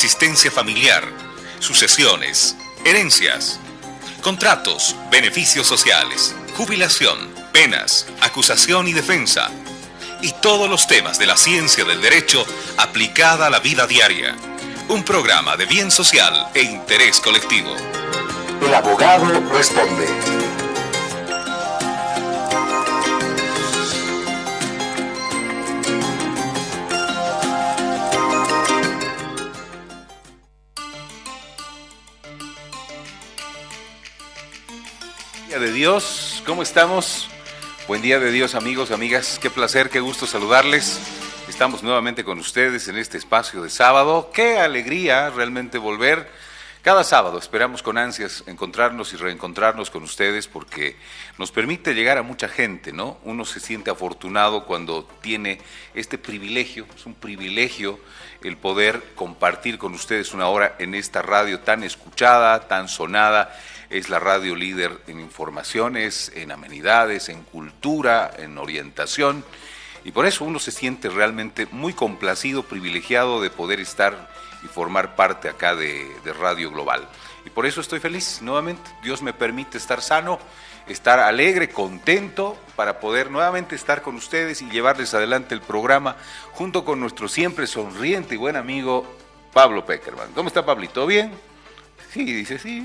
Asistencia familiar, sucesiones, herencias, contratos, beneficios sociales, jubilación, penas, acusación y defensa, y todos los temas de la ciencia del derecho aplicada a la vida diaria. Un programa de bien social e interés colectivo. El abogado responde. Día de Dios, ¿cómo estamos? Buen día de Dios, amigos, amigas, qué placer, qué gusto saludarles. Estamos nuevamente con ustedes en este espacio de sábado. Qué alegría realmente volver cada sábado. Esperamos con ansias encontrarnos y reencontrarnos con ustedes porque nos permite llegar a mucha gente, ¿no? Uno se siente afortunado cuando tiene este privilegio, es un privilegio el poder compartir con ustedes una hora en esta radio tan escuchada, tan sonada. Es la radio líder en informaciones, en amenidades, en cultura, en orientación. Y por eso uno se siente realmente muy complacido, privilegiado de poder estar y formar parte acá de Radio Global. Y por eso estoy feliz, nuevamente. Dios me permite estar sano, estar alegre, contento, para poder nuevamente estar con ustedes y llevarles adelante el programa junto con nuestro siempre sonriente y buen amigo Pablo Peckerman. ¿Cómo está, Pablito? ¿Bien? Sí, dice, sí,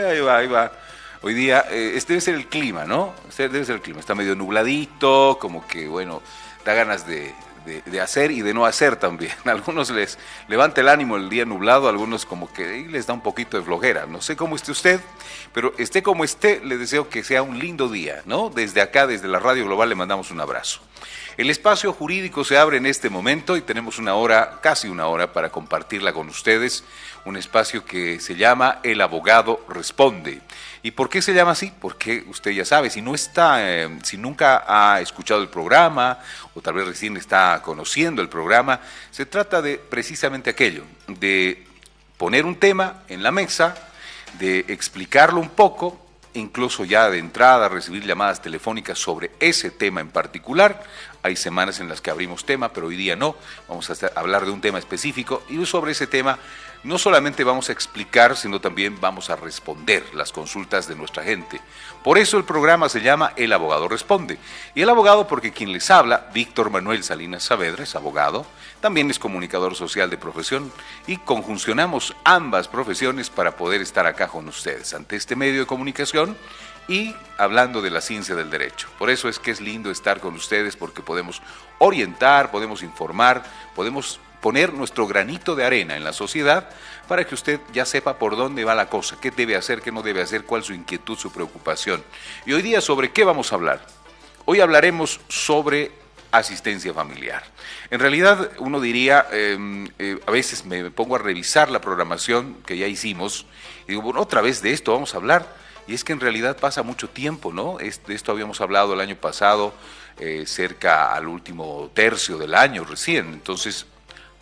ahí va. Hoy día, este debe ser el clima, ¿no? Debe ser el clima, está medio nubladito, como que, bueno, da ganas de hacer y de no hacer también. A algunos les levanta el ánimo el día nublado, a algunos como que les da un poquito de flojera. No sé cómo esté usted, pero esté como esté, le deseo que sea un lindo día, ¿no? Desde acá, desde la Radio Global, le mandamos un abrazo. El espacio jurídico se abre en este momento y tenemos una hora, casi una hora, para compartirla con ustedes. Un espacio que se llama El Abogado Responde. ¿Y por qué se llama así? Porque usted ya sabe, si nunca ha escuchado el programa o tal vez recién está conociendo el programa, se trata de precisamente aquello, de poner un tema en la mesa, de explicarlo un poco, incluso ya de entrada recibir llamadas telefónicas sobre ese tema en particular. Hay semanas en las que abrimos tema, pero hoy día no. Vamos a hablar de un tema específico y sobre ese tema no solamente vamos a explicar, sino también vamos a responder las consultas de nuestra gente. Por eso el programa se llama El Abogado Responde. Y el abogado porque quien les habla, Víctor Manuel Salinas Saavedra, es abogado, también es comunicador social de profesión y conjuncionamos ambas profesiones para poder estar acá con ustedes ante este medio de comunicación y hablando de la ciencia del derecho. Por eso es que es lindo estar con ustedes porque podemos orientar, podemos informar, podemos poner nuestro granito de arena en la sociedad para que usted ya sepa por dónde va la cosa, qué debe hacer, qué no debe hacer, cuál es su inquietud, su preocupación. Y hoy día, ¿sobre qué vamos a hablar? Hoy hablaremos sobre asistencia familiar. En realidad, uno diría, a veces me pongo a revisar la programación que ya hicimos y digo, bueno, otra vez de esto vamos a hablar. Y es que en realidad pasa mucho tiempo, ¿no? De esto habíamos hablado el año pasado, cerca al último tercio del año recién. Entonces,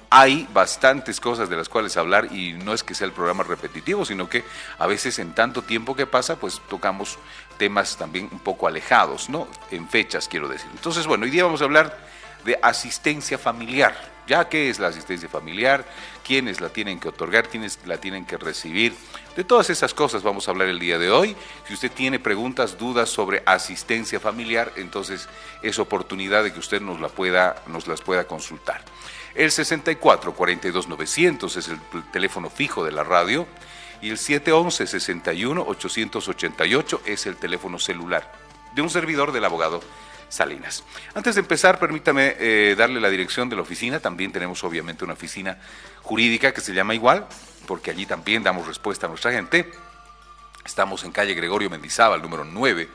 hay bastantes cosas de las cuales hablar y no es que sea el programa repetitivo, sino que a veces en tanto tiempo que pasa, pues tocamos temas también un poco alejados, ¿no? En fechas, quiero decir. Entonces, bueno, hoy día vamos a hablar de asistencia familiar. ¿Ya qué es la asistencia familiar? ¿Quiénes la tienen que otorgar? ¿Quiénes la tienen que recibir? De todas esas cosas vamos a hablar el día de hoy. Si usted tiene preguntas, dudas sobre asistencia familiar, entonces es oportunidad de que usted nos las pueda consultar. El 64-42-900 es el teléfono fijo de la radio y el 711-61-888 es el teléfono celular de un servidor del abogado Salinas. Antes de empezar, permítame darle la dirección de la oficina. También tenemos obviamente una oficina jurídica que se llama igual, porque allí también damos respuesta a nuestra gente. Estamos en calle Gregorio Mendizábal, número 9,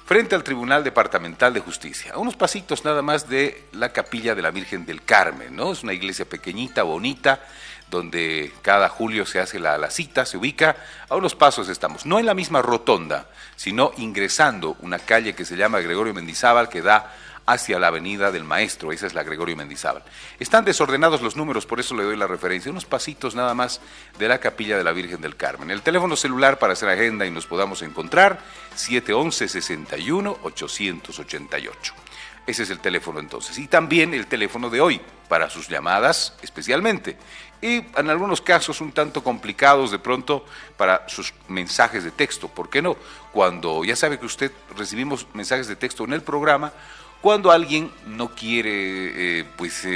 frente al Tribunal Departamental de Justicia, a unos pasitos nada más de la Capilla de la Virgen del Carmen, ¿no? Es una iglesia pequeñita, bonita, donde cada julio se hace la cita, se ubica, a unos pasos estamos, no en la misma rotonda, sino ingresando una calle que se llama Gregorio Mendizábal, que da hacia la Avenida del Maestro, esa es la Gregorio Mendizábal. Están desordenados los números, por eso le doy la referencia, unos pasitos nada más de la Capilla de la Virgen del Carmen. El teléfono celular para hacer agenda y nos podamos encontrar, 711-61-888. Ese es el teléfono entonces. Y también el teléfono de hoy, para sus llamadas especialmente. Y en algunos casos un tanto complicados de pronto para sus mensajes de texto. ¿Por qué no? Cuando ya sabe que usted recibimos mensajes de texto en el programa, cuando alguien no quiere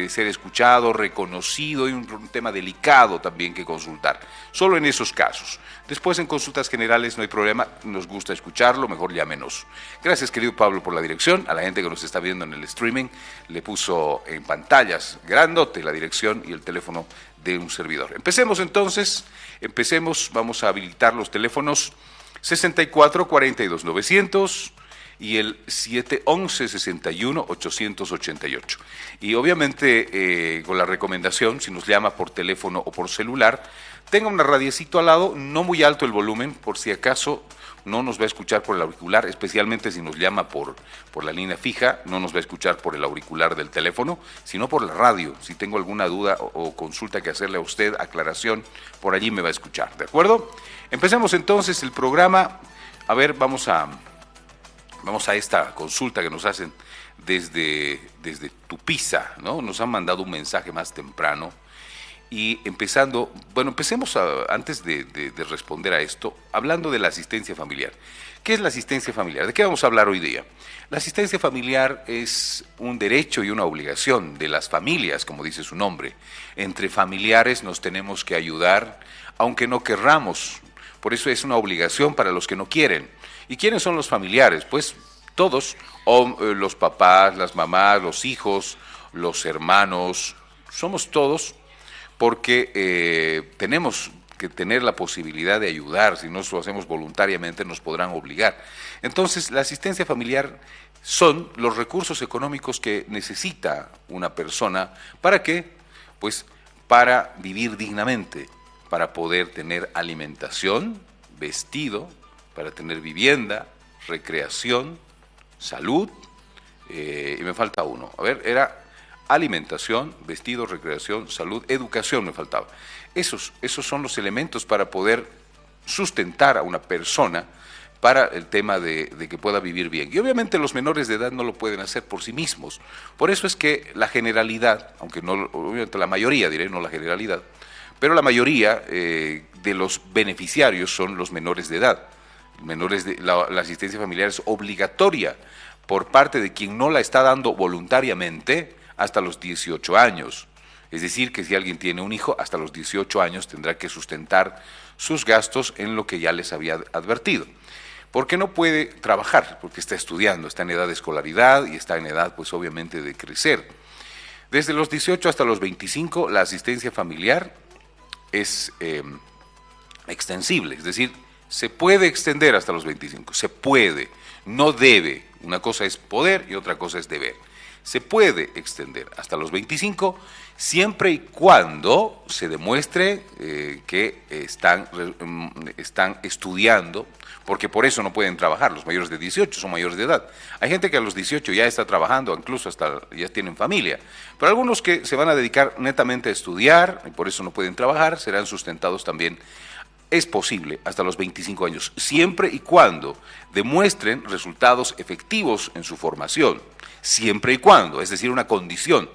ser escuchado, reconocido, y un tema delicado también que consultar. Solo en esos casos. Después en consultas generales no hay problema, nos gusta escucharlo, mejor llámenos. Gracias querido Pablo por la dirección, a la gente que nos está viendo en el streaming, le puso en pantallas grandote la dirección y el teléfono de un servidor. Empecemos entonces, vamos a habilitar los teléfonos 64 42 900 y el 711 61 888. Y obviamente con la recomendación, si nos llama por teléfono o por celular, tenga un radiecito al lado, no muy alto el volumen, por si acaso no nos va a escuchar por el auricular, especialmente si nos llama por la línea fija, no nos va a escuchar por el auricular del teléfono, sino por la radio. Si tengo alguna duda o consulta que hacerle a usted, aclaración, por allí me va a escuchar, ¿de acuerdo? Empecemos entonces el programa. A ver, vamos a esta consulta que nos hacen desde Tupiza, ¿no? Nos han mandado un mensaje más temprano. Y empecemos antes de responder a esto, hablando de la asistencia familiar. ¿Qué es la asistencia familiar? ¿De qué vamos a hablar hoy día? La asistencia familiar es un derecho y una obligación de las familias, como dice su nombre. Entre familiares nos tenemos que ayudar, aunque no querramos. Por eso es una obligación para los que no quieren. ¿Y quiénes son los familiares? Pues todos, los papás, las mamás, los hijos, los hermanos, somos todos, porque tenemos que tener la posibilidad de ayudar. Si no lo hacemos voluntariamente nos podrán obligar. Entonces la asistencia familiar son los recursos económicos que necesita una persona. ¿Para qué? Pues para vivir dignamente, para poder tener alimentación, vestido, para tener vivienda, recreación, salud, y me falta uno. A ver, era alimentación, vestido, recreación, salud, educación me faltaba. Esos son los elementos para poder sustentar a una persona para el tema de que pueda vivir bien. Y obviamente los menores de edad no lo pueden hacer por sí mismos. Por eso es que la generalidad, aunque no, obviamente la mayoría, diré, no la generalidad, pero la mayoría de los beneficiarios son los menores de edad. La asistencia familiar es obligatoria por parte de quien no la está dando voluntariamente hasta los 18 años. Es decir, que si alguien tiene un hijo, hasta los 18 años tendrá que sustentar sus gastos en lo que ya les había advertido. Porque no puede trabajar, porque está estudiando, está en edad de escolaridad y está en edad, pues obviamente, de crecer. Desde los 18 hasta los 25, la asistencia familiar es extensible, es decir, se puede extender hasta los 25, se puede, no debe. Una cosa es poder y otra cosa es deber. Se puede extender hasta los 25 siempre y cuando se demuestre que están estudiando, porque por eso no pueden trabajar. Los mayores de 18 son mayores de edad. Hay gente que a los 18 ya está trabajando, incluso hasta ya tienen familia. Pero algunos que se van a dedicar netamente a estudiar y por eso no pueden trabajar, serán sustentados también. Es posible hasta los 25 años, siempre y cuando demuestren resultados efectivos en su formación, siempre y cuando, es decir, una condición,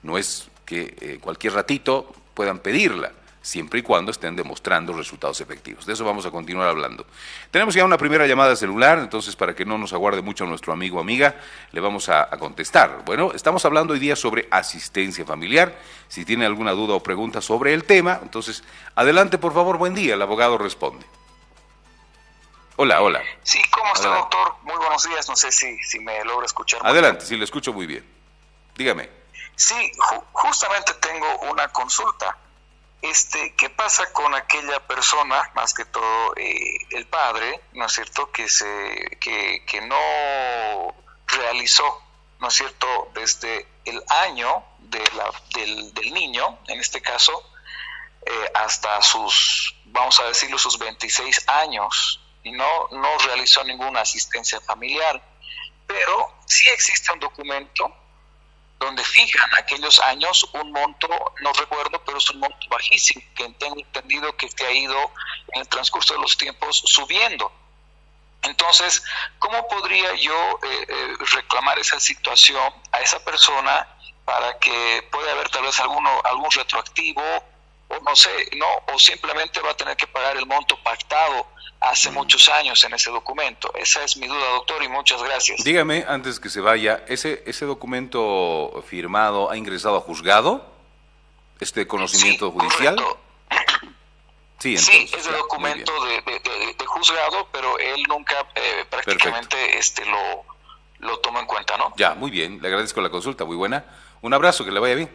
no es que cualquier ratito puedan pedirla, siempre y cuando estén demostrando resultados efectivos. De eso vamos a continuar hablando. Tenemos ya una primera llamada celular, entonces para que no nos aguarde mucho nuestro amigo o amiga, le vamos a contestar. Bueno, estamos hablando hoy día sobre asistencia familiar. Si tiene alguna duda o pregunta sobre el tema, entonces adelante por favor, buen día, el abogado responde. Hola, hola. Sí, ¿cómo está, doctor? Muy buenos días, no sé si me logra escuchar. Adelante, sí, le escucho muy bien. Dígame. Sí, justamente tengo una consulta. ¿Qué pasa con aquella persona, más que todo el padre, ¿no es cierto?, que no realizó, ¿no es cierto?, desde el año del niño, en este caso, hasta vamos a decirlo, sus 26 años, y no realizó ninguna asistencia familiar, pero sí existe un documento donde fijan aquellos años un monto, no recuerdo, pero es un monto bajísimo, que tengo entendido que ha ido en el transcurso de los tiempos subiendo. Entonces, ¿cómo podría yo reclamar esa situación a esa persona para que pueda haber tal vez algún retroactivo, o no sé, no, o simplemente va a tener que pagar el monto pactado hace muchos años en ese documento? Esa es mi duda, doctor, y muchas gracias. Dígame, antes que se vaya, ¿ese documento firmado ha ingresado a juzgado? ¿Este conocimiento judicial? Correcto. Sí, entonces, es el documento de juzgado, pero él nunca prácticamente lo tomó en cuenta, ¿no? Ya, muy bien, le agradezco la consulta, muy buena. Un abrazo, que le vaya bien.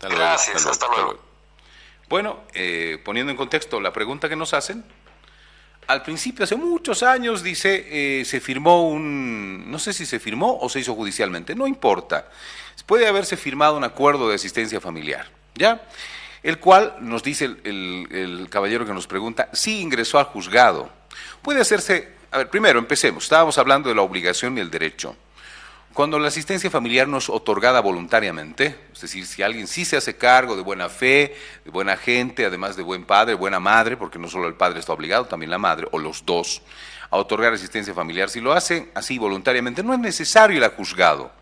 Gracias, hasta luego. Bueno, poniendo en contexto la pregunta que nos hacen, al principio, hace muchos años, dice, se firmó no sé si se firmó o se hizo judicialmente, no importa. Puede haberse firmado un acuerdo de asistencia familiar, ¿ya? El cual, nos dice el caballero que nos pregunta, sí ingresó al juzgado. Puede hacerse, a ver, primero empecemos, estábamos hablando de la obligación y el derecho. Cuando la asistencia familiar no es otorgada voluntariamente, es decir, si alguien sí se hace cargo de buena fe, de buena gente, además de buen padre, buena madre, porque no solo el padre está obligado, también la madre, o los dos, a otorgar asistencia familiar, si lo hacen así voluntariamente, no es necesario ir a juzgado.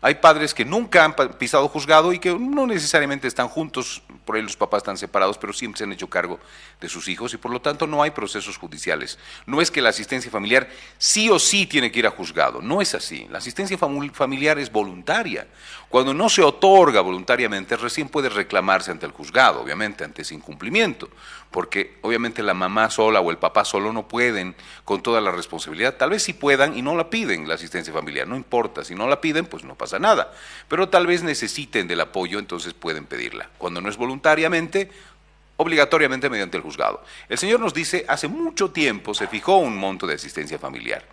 Hay padres que nunca han pisado juzgado y que no necesariamente están juntos, por ahí los papás están separados, pero siempre se han hecho cargo de sus hijos y por lo tanto no hay procesos judiciales. No es que la asistencia familiar sí o sí tiene que ir a juzgado, no es así. La asistencia familiar es voluntaria. Cuando no se otorga voluntariamente, recién puede reclamarse ante el juzgado, obviamente, ante ese incumplimiento, porque obviamente la mamá sola o el papá solo no pueden con toda la responsabilidad. Tal vez sí puedan y no la piden la asistencia familiar, no importa, si no la piden pues no pasa nada, pero tal vez necesiten del apoyo, entonces pueden pedirla. Cuando no es voluntariamente, obligatoriamente mediante el juzgado. El señor nos dice, hace mucho tiempo se fijó un monto de asistencia familiar.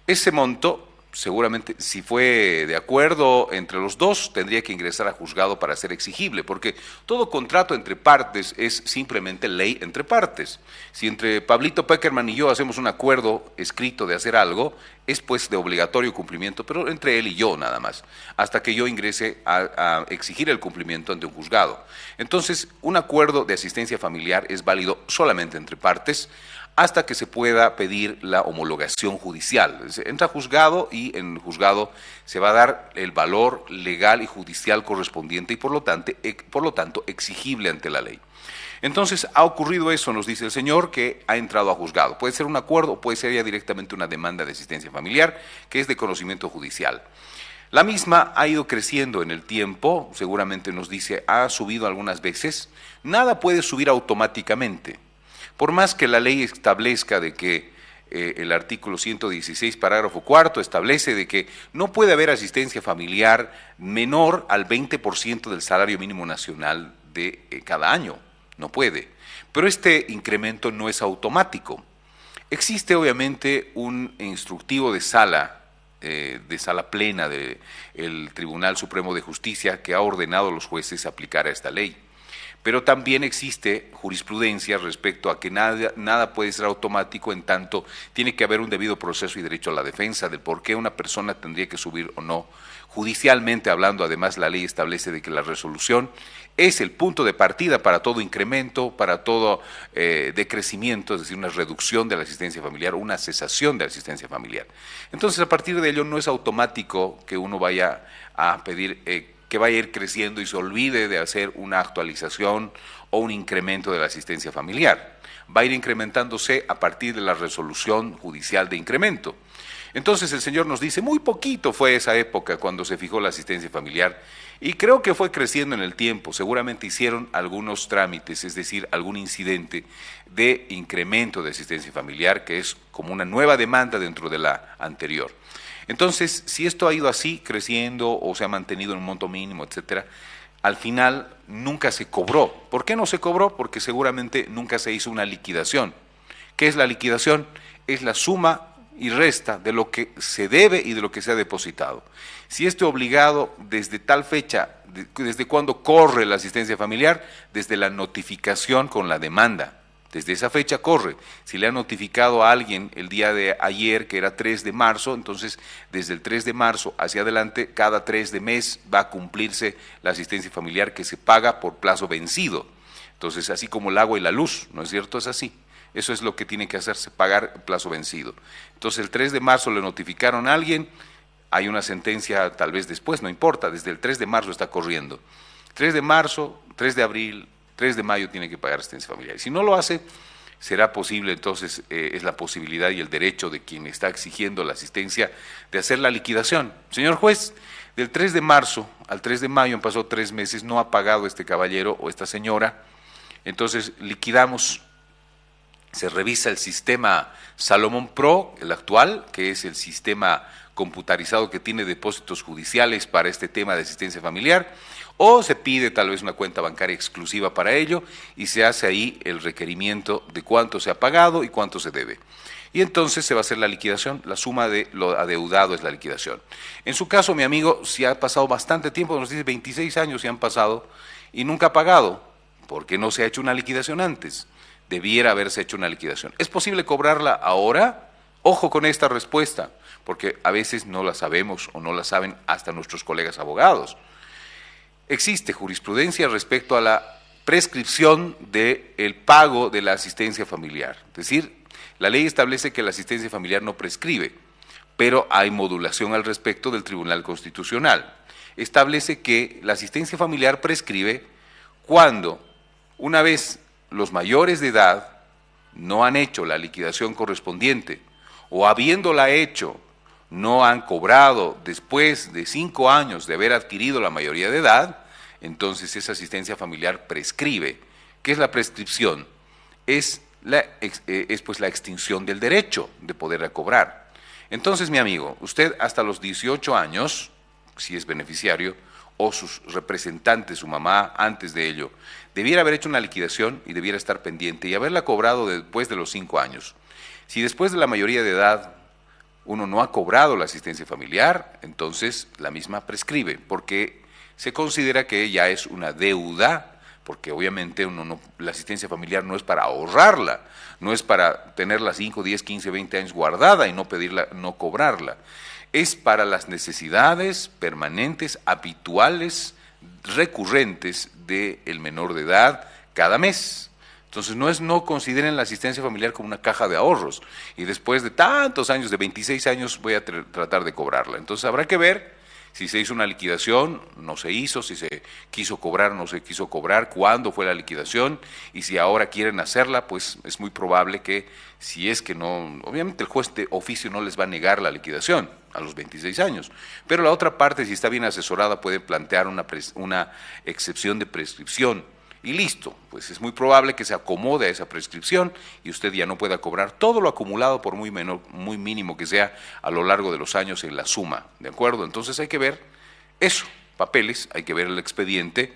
Ese monto, seguramente, si fue de acuerdo entre los dos, tendría que ingresar a juzgado para ser exigible, porque todo contrato entre partes es simplemente ley entre partes. Si entre Pablito Peckerman y yo hacemos un acuerdo escrito de hacer algo, es pues de obligatorio cumplimiento, pero entre él y yo nada más, hasta que yo ingrese a exigir el cumplimiento ante un juzgado. Entonces, un acuerdo de asistencia familiar es válido solamente entre partes, hasta que se pueda pedir la homologación judicial. Entra a juzgado y en el juzgado se va a dar el valor legal y judicial correspondiente y por lo tanto exigible ante la ley. Entonces ha ocurrido eso, nos dice el señor, que ha entrado a juzgado. Puede ser un acuerdo o puede ser ya directamente una demanda de asistencia familiar, que es de conocimiento judicial. La misma ha ido creciendo en el tiempo, seguramente nos dice, ha subido algunas veces. Nada puede subir automáticamente. Por más que la ley establezca de que el artículo 116, parágrafo 4, establece de que no puede haber asistencia familiar menor al 20% del salario mínimo nacional de cada año. No puede. Pero este incremento no es automático. Existe obviamente un instructivo de sala plena del Tribunal Supremo de Justicia que ha ordenado a los jueces aplicar a esta ley. Pero también existe jurisprudencia respecto a que nada puede ser automático, en tanto tiene que haber un debido proceso y derecho a la defensa del por qué una persona tendría que subir o no. Judicialmente hablando, además, la ley establece de que la resolución es el punto de partida para todo incremento, para todo decrecimiento, es decir, una reducción de la asistencia familiar, una cesación de la asistencia familiar. Entonces, a partir de ello, no es automático que uno vaya a pedir que vaya a ir creciendo y se olvide de hacer una actualización o un incremento de la asistencia familiar. Va a ir incrementándose a partir de la resolución judicial de incremento. Entonces el señor nos dice, muy poquito fue esa época cuando se fijó la asistencia familiar y creo que fue creciendo en el tiempo. Seguramente hicieron algunos trámites, es decir, algún incidente de incremento de asistencia familiar, que es como una nueva demanda dentro de la anterior. Entonces, si esto ha ido así, creciendo o se ha mantenido en un monto mínimo, etcétera, al final nunca se cobró. ¿Por qué no se cobró? Porque seguramente nunca se hizo una liquidación. ¿Qué es la liquidación? Es la suma y resta de lo que se debe y de lo que se ha depositado. Si este obligado desde tal fecha, desde cuándo corre la asistencia familiar, desde la notificación con la demanda. Desde esa fecha corre. Si le ha notificado a alguien el día de ayer, que era 3 de marzo, entonces desde el 3 de marzo hacia adelante, cada 3 de mes va a cumplirse la asistencia familiar que se paga por plazo vencido. Entonces, así como el agua y la luz, ¿no es cierto? Es así. Eso es lo que tiene que hacerse, pagar plazo vencido. Entonces el 3 de marzo le notificaron a alguien, hay una sentencia tal vez después, no importa, desde el 3 de marzo está corriendo. 3 de marzo, 3 de abril, 3 de mayo tiene que pagar asistencia familiar. Y si no lo hace, será posible, entonces es la posibilidad y el derecho de quien está exigiendo la asistencia de hacer la liquidación. Señor juez, del 3 de marzo al 3 de mayo han pasado 3 meses, no ha pagado este caballero o esta señora, entonces liquidamos. Se revisa el sistema Salomón Pro, el actual, que es el sistema computarizado que tiene depósitos judiciales para este tema de asistencia familiar, o se pide tal vez una cuenta bancaria exclusiva para ello y se hace ahí el requerimiento de cuánto se ha pagado y cuánto se debe. Y entonces se va a hacer la liquidación, la suma de lo adeudado es la liquidación. En su caso, mi amigo, si ha pasado bastante tiempo, nos dice 26 años si han pasado y nunca ha pagado, porque no se ha hecho una liquidación antes. Debiera haberse hecho una liquidación. ¿Es posible cobrarla ahora? Ojo con esta respuesta, porque a veces no la sabemos o no la saben hasta nuestros colegas abogados. Existe jurisprudencia respecto a la prescripción del pago de la asistencia familiar. Es decir, la ley establece que la asistencia familiar no prescribe, pero hay modulación al respecto del Tribunal Constitucional. Establece que la asistencia familiar prescribe cuando, una vez los mayores de edad no han hecho la liquidación correspondiente o habiéndola hecho no han cobrado después de 5 años de haber adquirido la mayoría de edad, entonces esa asistencia familiar prescribe. ¿Qué es la prescripción? Es pues la extinción del derecho de poderla cobrar. Entonces, mi amigo, usted hasta los 18 años, si es beneficiario, o sus representantes, su mamá, antes de ello, debiera haber hecho una liquidación y debiera estar pendiente y haberla cobrado después de los 5 años. Si después de la mayoría de edad uno no ha cobrado la asistencia familiar, entonces la misma prescribe, porque se considera que ya es una deuda, porque obviamente la asistencia familiar no es para ahorrarla, no es para tenerla 5, 10, 15, 20 años guardada y no pedirla, no cobrarla. Es para las necesidades permanentes, habituales, recurrentes del menor de edad cada mes. Entonces no consideren la asistencia familiar como una caja de ahorros y después de tantos años, de 26 años, voy a tratar de cobrarla. Entonces habrá que ver si se hizo una liquidación, no se hizo, si se quiso cobrar, no se quiso cobrar, cuándo fue la liquidación y si ahora quieren hacerla, pues es muy probable que si es que no, obviamente el juez de oficio no les va a negar la liquidación a los 26 años, pero la otra parte, si está bien asesorada, puede plantear una excepción de prescripción y listo, pues es muy probable que se acomode a esa prescripción y usted ya no pueda cobrar todo lo acumulado por muy mínimo que sea a lo largo de los años en la suma, ¿de acuerdo? Entonces hay que ver eso, papeles, hay que ver el expediente,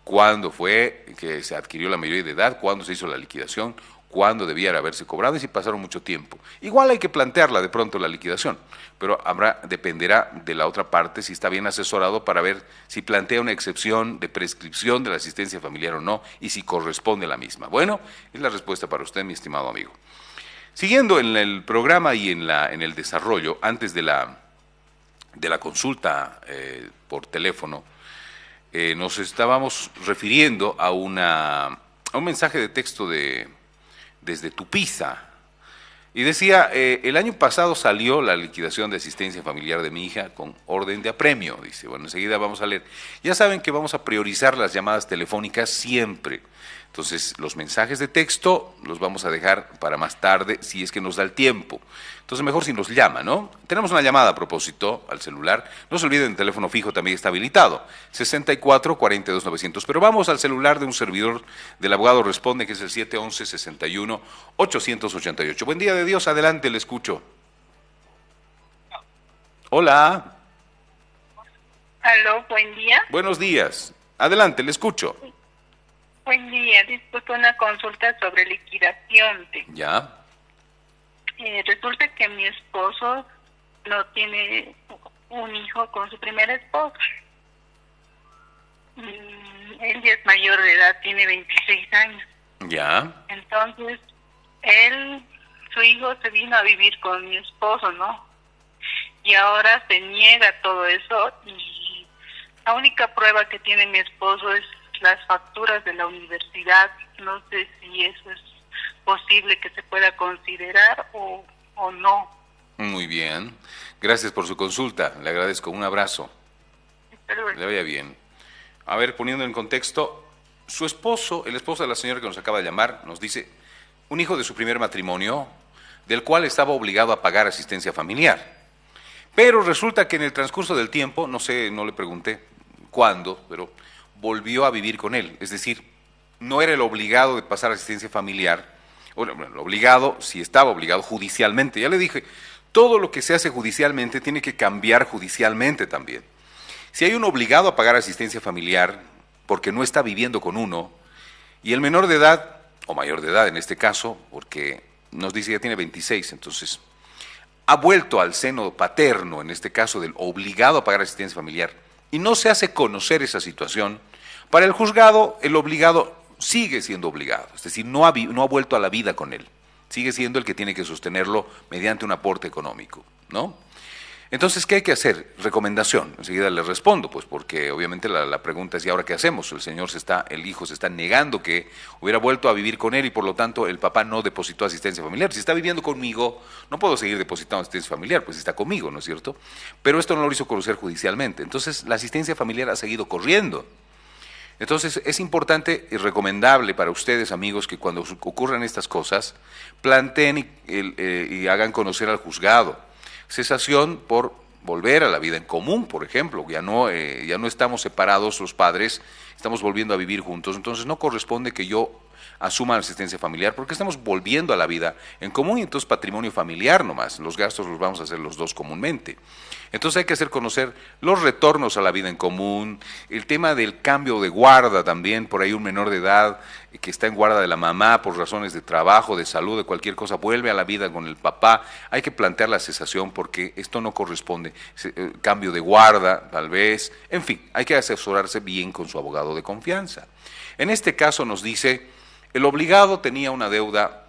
cuándo fue que se adquirió la mayoría de edad, cuándo se hizo la liquidación, cuándo debiera haberse cobrado y si pasaron mucho tiempo. Igual hay que plantearla de pronto la liquidación, pero dependerá de la otra parte si está bien asesorado para ver si plantea una excepción de prescripción de la asistencia familiar o no y si corresponde a la misma. Bueno, es la respuesta para usted, mi estimado amigo. Siguiendo en el programa y en el desarrollo, antes de la consulta por teléfono, nos estábamos refiriendo a un mensaje de texto desde Tupiza, y decía, el año pasado salió la liquidación de asistencia familiar de mi hija con orden de apremio, dice, bueno, enseguida vamos a leer. Ya saben que vamos a priorizar las llamadas telefónicas siempre, entonces los mensajes de texto los vamos a dejar para más tarde si es que nos da el tiempo. Entonces mejor si nos llama, ¿no? Tenemos una llamada a propósito al celular. No se olviden, el teléfono fijo también está habilitado. 64-42-900. Pero vamos al celular de un servidor del abogado Responde, que es el 711-61-888. Buen día de Dios, adelante, le escucho. Hola. Aló, buen día. Buenos días. Adelante, le escucho. Buen día, disculpe una consulta sobre liquidación. Ya. Resulta que mi esposo no tiene un hijo con su primera esposa. Él ya es mayor de edad, tiene 26 años. Ya. Entonces, su hijo se vino a vivir con mi esposo, ¿no? Y ahora se niega todo eso y la única prueba que tiene mi esposo es las facturas de la universidad. No sé si eso es posible que se pueda considerar o no. Muy bien. Gracias por su consulta. Le agradezco. Un abrazo. Pero, Le vaya bien. A ver, poniendo en contexto, su esposo, el esposo de la señora que nos acaba de llamar, nos dice, un hijo de su primer matrimonio, del cual estaba obligado a pagar asistencia familiar. Pero resulta que en el transcurso del tiempo, no sé, no le pregunté cuándo, pero volvió a vivir con él. Es decir, no era el obligado de pasar asistencia familiar, bueno, el obligado, si estaba obligado judicialmente. Ya le dije, todo lo que se hace judicialmente tiene que cambiar judicialmente también. Si hay un obligado a pagar asistencia familiar porque no está viviendo con uno, y el menor de edad, o mayor de edad en este caso, porque nos dice ya tiene 26, entonces ha vuelto al seno paterno, en este caso del obligado a pagar asistencia familiar, y no se hace conocer esa situación, para el juzgado el obligado sigue siendo obligado, es decir, no ha vuelto a la vida con él, sigue siendo el que tiene que sostenerlo mediante un aporte económico, ¿no? Entonces, ¿qué hay que hacer? Recomendación. Enseguida le respondo, pues porque obviamente la pregunta es, ¿y ahora qué hacemos? El hijo se está negando que hubiera vuelto a vivir con él y por lo tanto el papá no depositó asistencia familiar. Si está viviendo conmigo, no puedo seguir depositando asistencia familiar, pues está conmigo, ¿no es cierto? Pero esto no lo hizo conocer judicialmente. Entonces, la asistencia familiar ha seguido corriendo. Entonces, es importante y recomendable para ustedes, amigos, que cuando ocurran estas cosas, planteen y hagan conocer al juzgado. Cesación por volver a la vida en común, por ejemplo, ya no estamos separados los padres, estamos volviendo a vivir juntos, entonces no corresponde que yo asuma la asistencia familiar porque estamos volviendo a la vida en común y entonces patrimonio familiar nomás, los gastos los vamos a hacer los dos comúnmente. Entonces hay que hacer conocer los retornos a la vida en común, el tema del cambio de guarda también, por ahí un menor de edad que está en guarda de la mamá por razones de trabajo, de salud, de cualquier cosa, vuelve a la vida con el papá, hay que plantear la cesación porque esto no corresponde, cambio de guarda tal vez, en fin, hay que asesorarse bien con su abogado de confianza. En este caso nos dice, el obligado tenía una deuda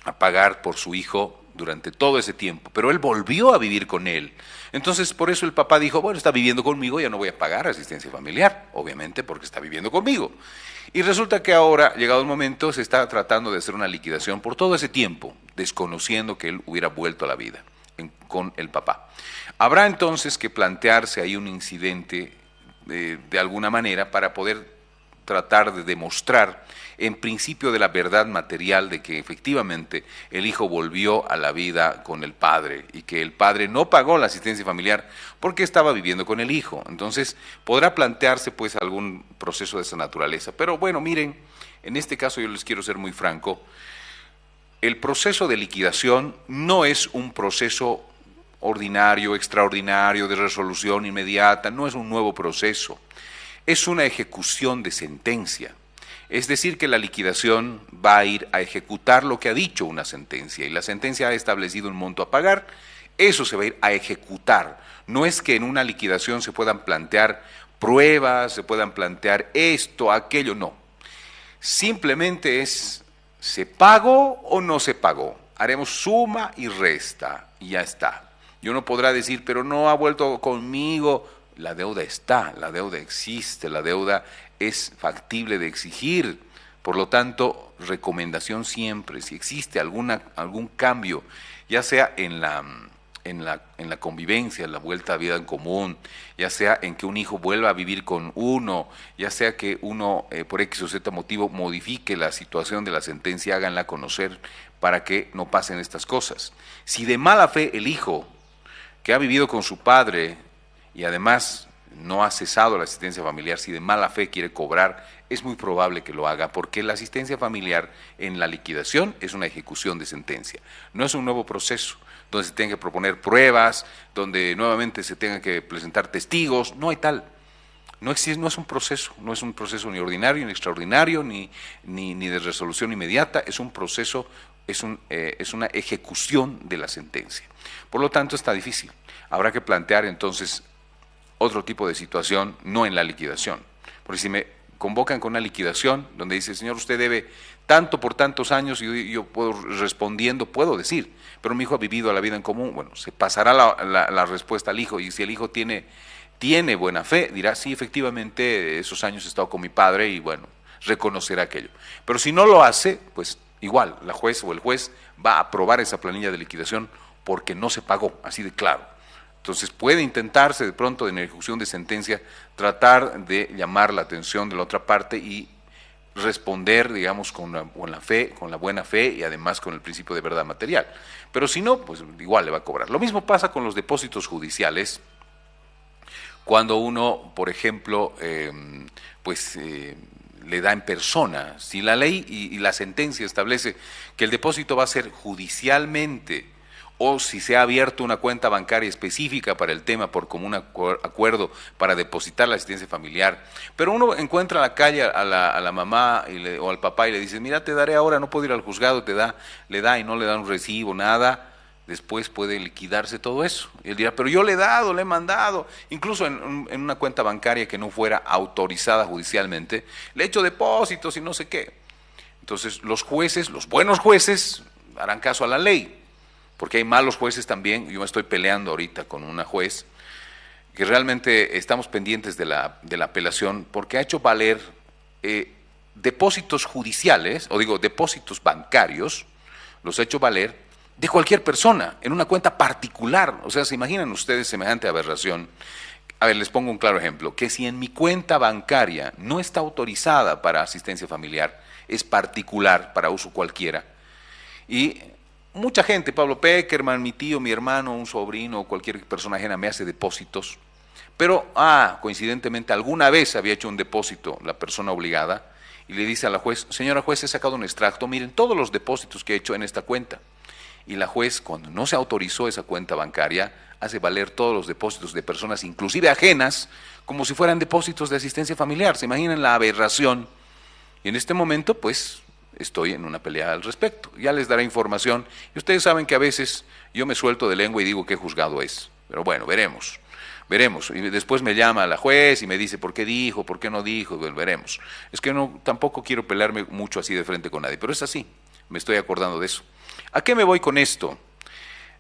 a pagar por su hijo durante todo ese tiempo, pero él volvió a vivir con él. Entonces, por eso el papá dijo, bueno, está viviendo conmigo, ya no voy a pagar asistencia familiar, obviamente porque está viviendo conmigo. Y resulta que ahora, llegado el momento, se está tratando de hacer una liquidación por todo ese tiempo, desconociendo que él hubiera vuelto a la vida con el papá. Habrá entonces que plantearse ahí un incidente de alguna manera para poder tratar de demostrar en principio de la verdad material de que efectivamente el hijo volvió a la vida con el padre y que el padre no pagó la asistencia familiar porque estaba viviendo con el hijo. Entonces podrá plantearse pues algún proceso de esa naturaleza. Pero bueno, miren, en este caso yo les quiero ser muy franco, el proceso de liquidación no es un proceso ordinario, extraordinario, de resolución inmediata, no es un nuevo proceso, es una ejecución de sentencia. Es decir, que la liquidación va a ir a ejecutar lo que ha dicho una sentencia, y la sentencia ha establecido un monto a pagar, eso se va a ir a ejecutar. No es que en una liquidación se puedan plantear pruebas, se puedan plantear esto, aquello, no. Simplemente es, ¿se pagó o no se pagó? Haremos suma y resta, y ya está. Y uno podrá decir, pero no ha vuelto conmigo. La deuda está, la deuda existe, la deuda es factible de exigir. Por lo tanto, recomendación siempre, si existe algún cambio, ya sea en la convivencia, en la vuelta a vida en común, ya sea en que un hijo vuelva a vivir con uno, ya sea que uno por X o Z motivo modifique la situación de la sentencia, háganla conocer para que no pasen estas cosas. Si de mala fe el hijo que ha vivido con su padre y además no ha cesado la asistencia familiar, si de mala fe quiere cobrar, es muy probable que lo haga, porque la asistencia familiar en la liquidación es una ejecución de sentencia, no es un nuevo proceso, donde se tenga que proponer pruebas, donde nuevamente se tengan que presentar testigos, no hay tal. No existe, no es un proceso ni ordinario, ni extraordinario, ni de resolución inmediata, es un proceso, es una ejecución de la sentencia. Por lo tanto, está difícil. Habrá que plantear entonces otro tipo de situación, no en la liquidación. Porque si me convocan con una liquidación donde dice, señor, usted debe tanto por tantos años, y yo puedo decir, pero mi hijo ha vivido la vida en común, bueno, se pasará la respuesta al hijo, y si el hijo tiene buena fe, dirá, sí, efectivamente, esos años he estado con mi padre, y bueno, reconocerá aquello. Pero si no lo hace, pues igual la juez o el juez va a aprobar esa planilla de liquidación porque no se pagó, así de claro. Entonces puede intentarse de pronto en ejecución de sentencia tratar de llamar la atención de la otra parte y responder, digamos, con la fe, con la buena fe y además con el principio de verdad material. Pero si no, pues igual le va a cobrar. Lo mismo pasa con los depósitos judiciales, cuando uno, por ejemplo, le da en persona. Si la ley y la sentencia establece que el depósito va a ser judicialmente, o si se ha abierto una cuenta bancaria específica para el tema por común acuerdo para depositar la asistencia familiar, pero uno encuentra en la calle a la mamá o al papá y le dice, mira, te daré ahora, no puedo ir al juzgado, le da y no le da un recibo, nada, después puede liquidarse todo eso. Y él dirá, pero yo le he dado, le he mandado, incluso en una cuenta bancaria que no fuera autorizada judicialmente, le he hecho depósitos y no sé qué. Entonces los jueces, los buenos jueces, harán caso a la ley. Porque hay malos jueces también. Yo me estoy peleando ahorita con una juez que realmente estamos pendientes de la apelación porque ha hecho valer depósitos judiciales, o digo, depósitos bancarios, los ha hecho valer de cualquier persona, en una cuenta particular. O sea, ¿se imaginan ustedes semejante aberración? A ver, les pongo un claro ejemplo, que si en mi cuenta bancaria no está autorizada para asistencia familiar, es particular para uso cualquiera, y mucha gente, Pablo Peckerman, mi tío, mi hermano, un sobrino, cualquier persona ajena me hace depósitos, pero, coincidentemente, alguna vez había hecho un depósito la persona obligada y le dice a la juez, señora juez, he sacado un extracto, miren todos los depósitos que he hecho en esta cuenta. Y la juez, cuando no se autorizó esa cuenta bancaria, hace valer todos los depósitos de personas, inclusive ajenas, como si fueran depósitos de asistencia familiar. ¿Se imaginan la aberración? Y en este momento, pues, estoy en una pelea al respecto. Ya les daré información. Y ustedes saben que a veces yo me suelto de lengua y digo qué juzgado es. Pero bueno, veremos. Y después me llama la juez y me dice por qué dijo, por qué no dijo, bueno, veremos. Es que tampoco quiero pelearme mucho así de frente con nadie, pero es así. Me estoy acordando de eso. ¿A qué me voy con esto?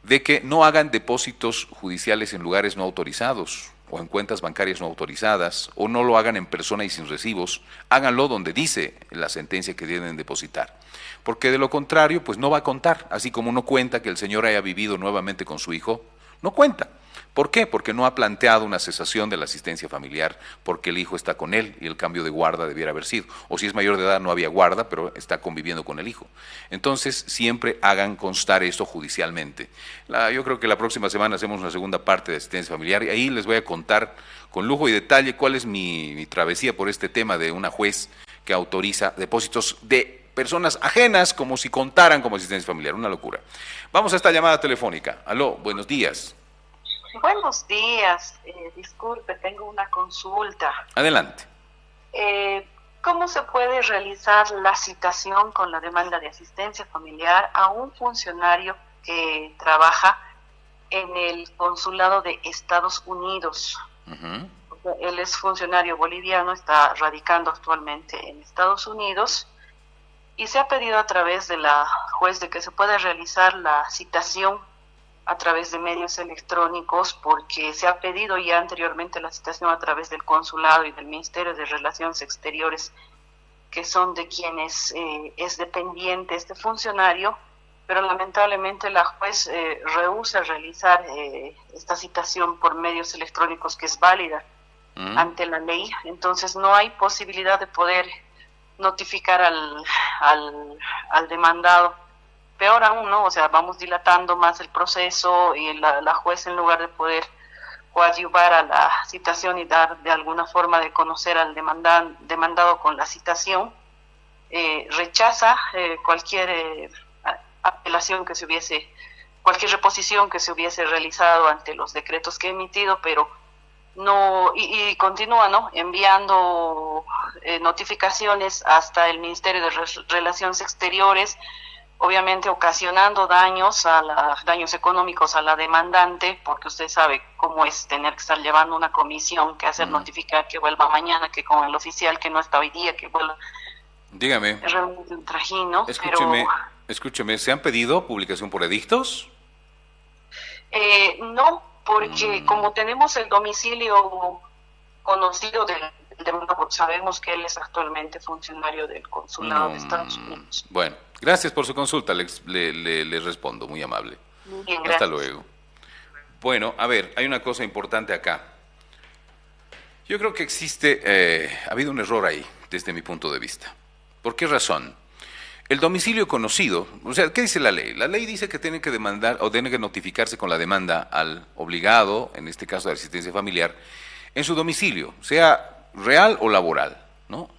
De que no hagan depósitos judiciales en lugares no autorizados, o en cuentas bancarias no autorizadas, o no lo hagan en persona y sin recibos, háganlo donde dice la sentencia que deben depositar. Porque de lo contrario, pues no va a contar, así como no cuenta que el señor haya vivido nuevamente con su hijo, no cuenta. ¿Por qué? Porque no ha planteado una cesación de la asistencia familiar, porque el hijo está con él y el cambio de guarda debiera haber sido. O si es mayor de edad no había guarda, pero está conviviendo con el hijo. Entonces, siempre hagan constar esto judicialmente. Yo creo que la próxima semana hacemos una segunda parte de asistencia familiar y ahí les voy a contar con lujo y detalle cuál es mi travesía por este tema de una juez que autoriza depósitos de personas ajenas como si contaran como asistencia familiar. Una locura. Vamos a esta llamada telefónica. Aló, buenos días. Buenos días, disculpe, tengo una consulta. Adelante. ¿Cómo se puede realizar la citación con la demanda de asistencia familiar a un funcionario que trabaja en el consulado de Estados Unidos? Uh-huh. Él es funcionario boliviano, está radicando actualmente en Estados Unidos y se ha pedido a través de la juez de que se pueda realizar la citación a través de medios electrónicos, porque se ha pedido ya anteriormente la citación a través del consulado y del Ministerio de Relaciones Exteriores, que son de quienes es dependiente este funcionario, pero lamentablemente la juez rehúsa realizar esta citación por medios electrónicos, que es válida ante la ley. Entonces no hay posibilidad de poder notificar al demandado. Peor aún, ¿no? O sea, vamos dilatando más el proceso y la juez, en lugar de poder coadyuvar a la citación y dar de alguna forma de conocer al demandado con la citación, rechaza cualquier apelación que se hubiese, cualquier reposición que se hubiese realizado ante los decretos que he emitido, pero no, y continúa, ¿no?, enviando notificaciones hasta el Ministerio de Relaciones Exteriores, obviamente ocasionando daños económicos a la demandante, porque usted sabe cómo es tener que estar llevando una comisión, que hacer notificar que vuelva mañana, que con el oficial que no está hoy día, que vuelva. Dígame. Es realmente un trajín, ¿no? Escúcheme, ¿se han pedido publicación por edictos? No, porque como tenemos el domicilio conocido del demandado, sabemos que él es actualmente funcionario del consulado de Estados Unidos. Bueno, Gracias por su consulta, le respondo, muy amable. Bien, Hasta gracias. luego. Bueno, a ver, hay una cosa importante acá. Yo creo que ha habido un error ahí, desde mi punto de vista. ¿Por qué razón? El domicilio conocido, o sea, ¿qué dice la ley? La ley dice que tiene que demandar o tiene que notificarse con la demanda al obligado, en este caso de asistencia familiar, en su domicilio, sea real o laboral, ¿no?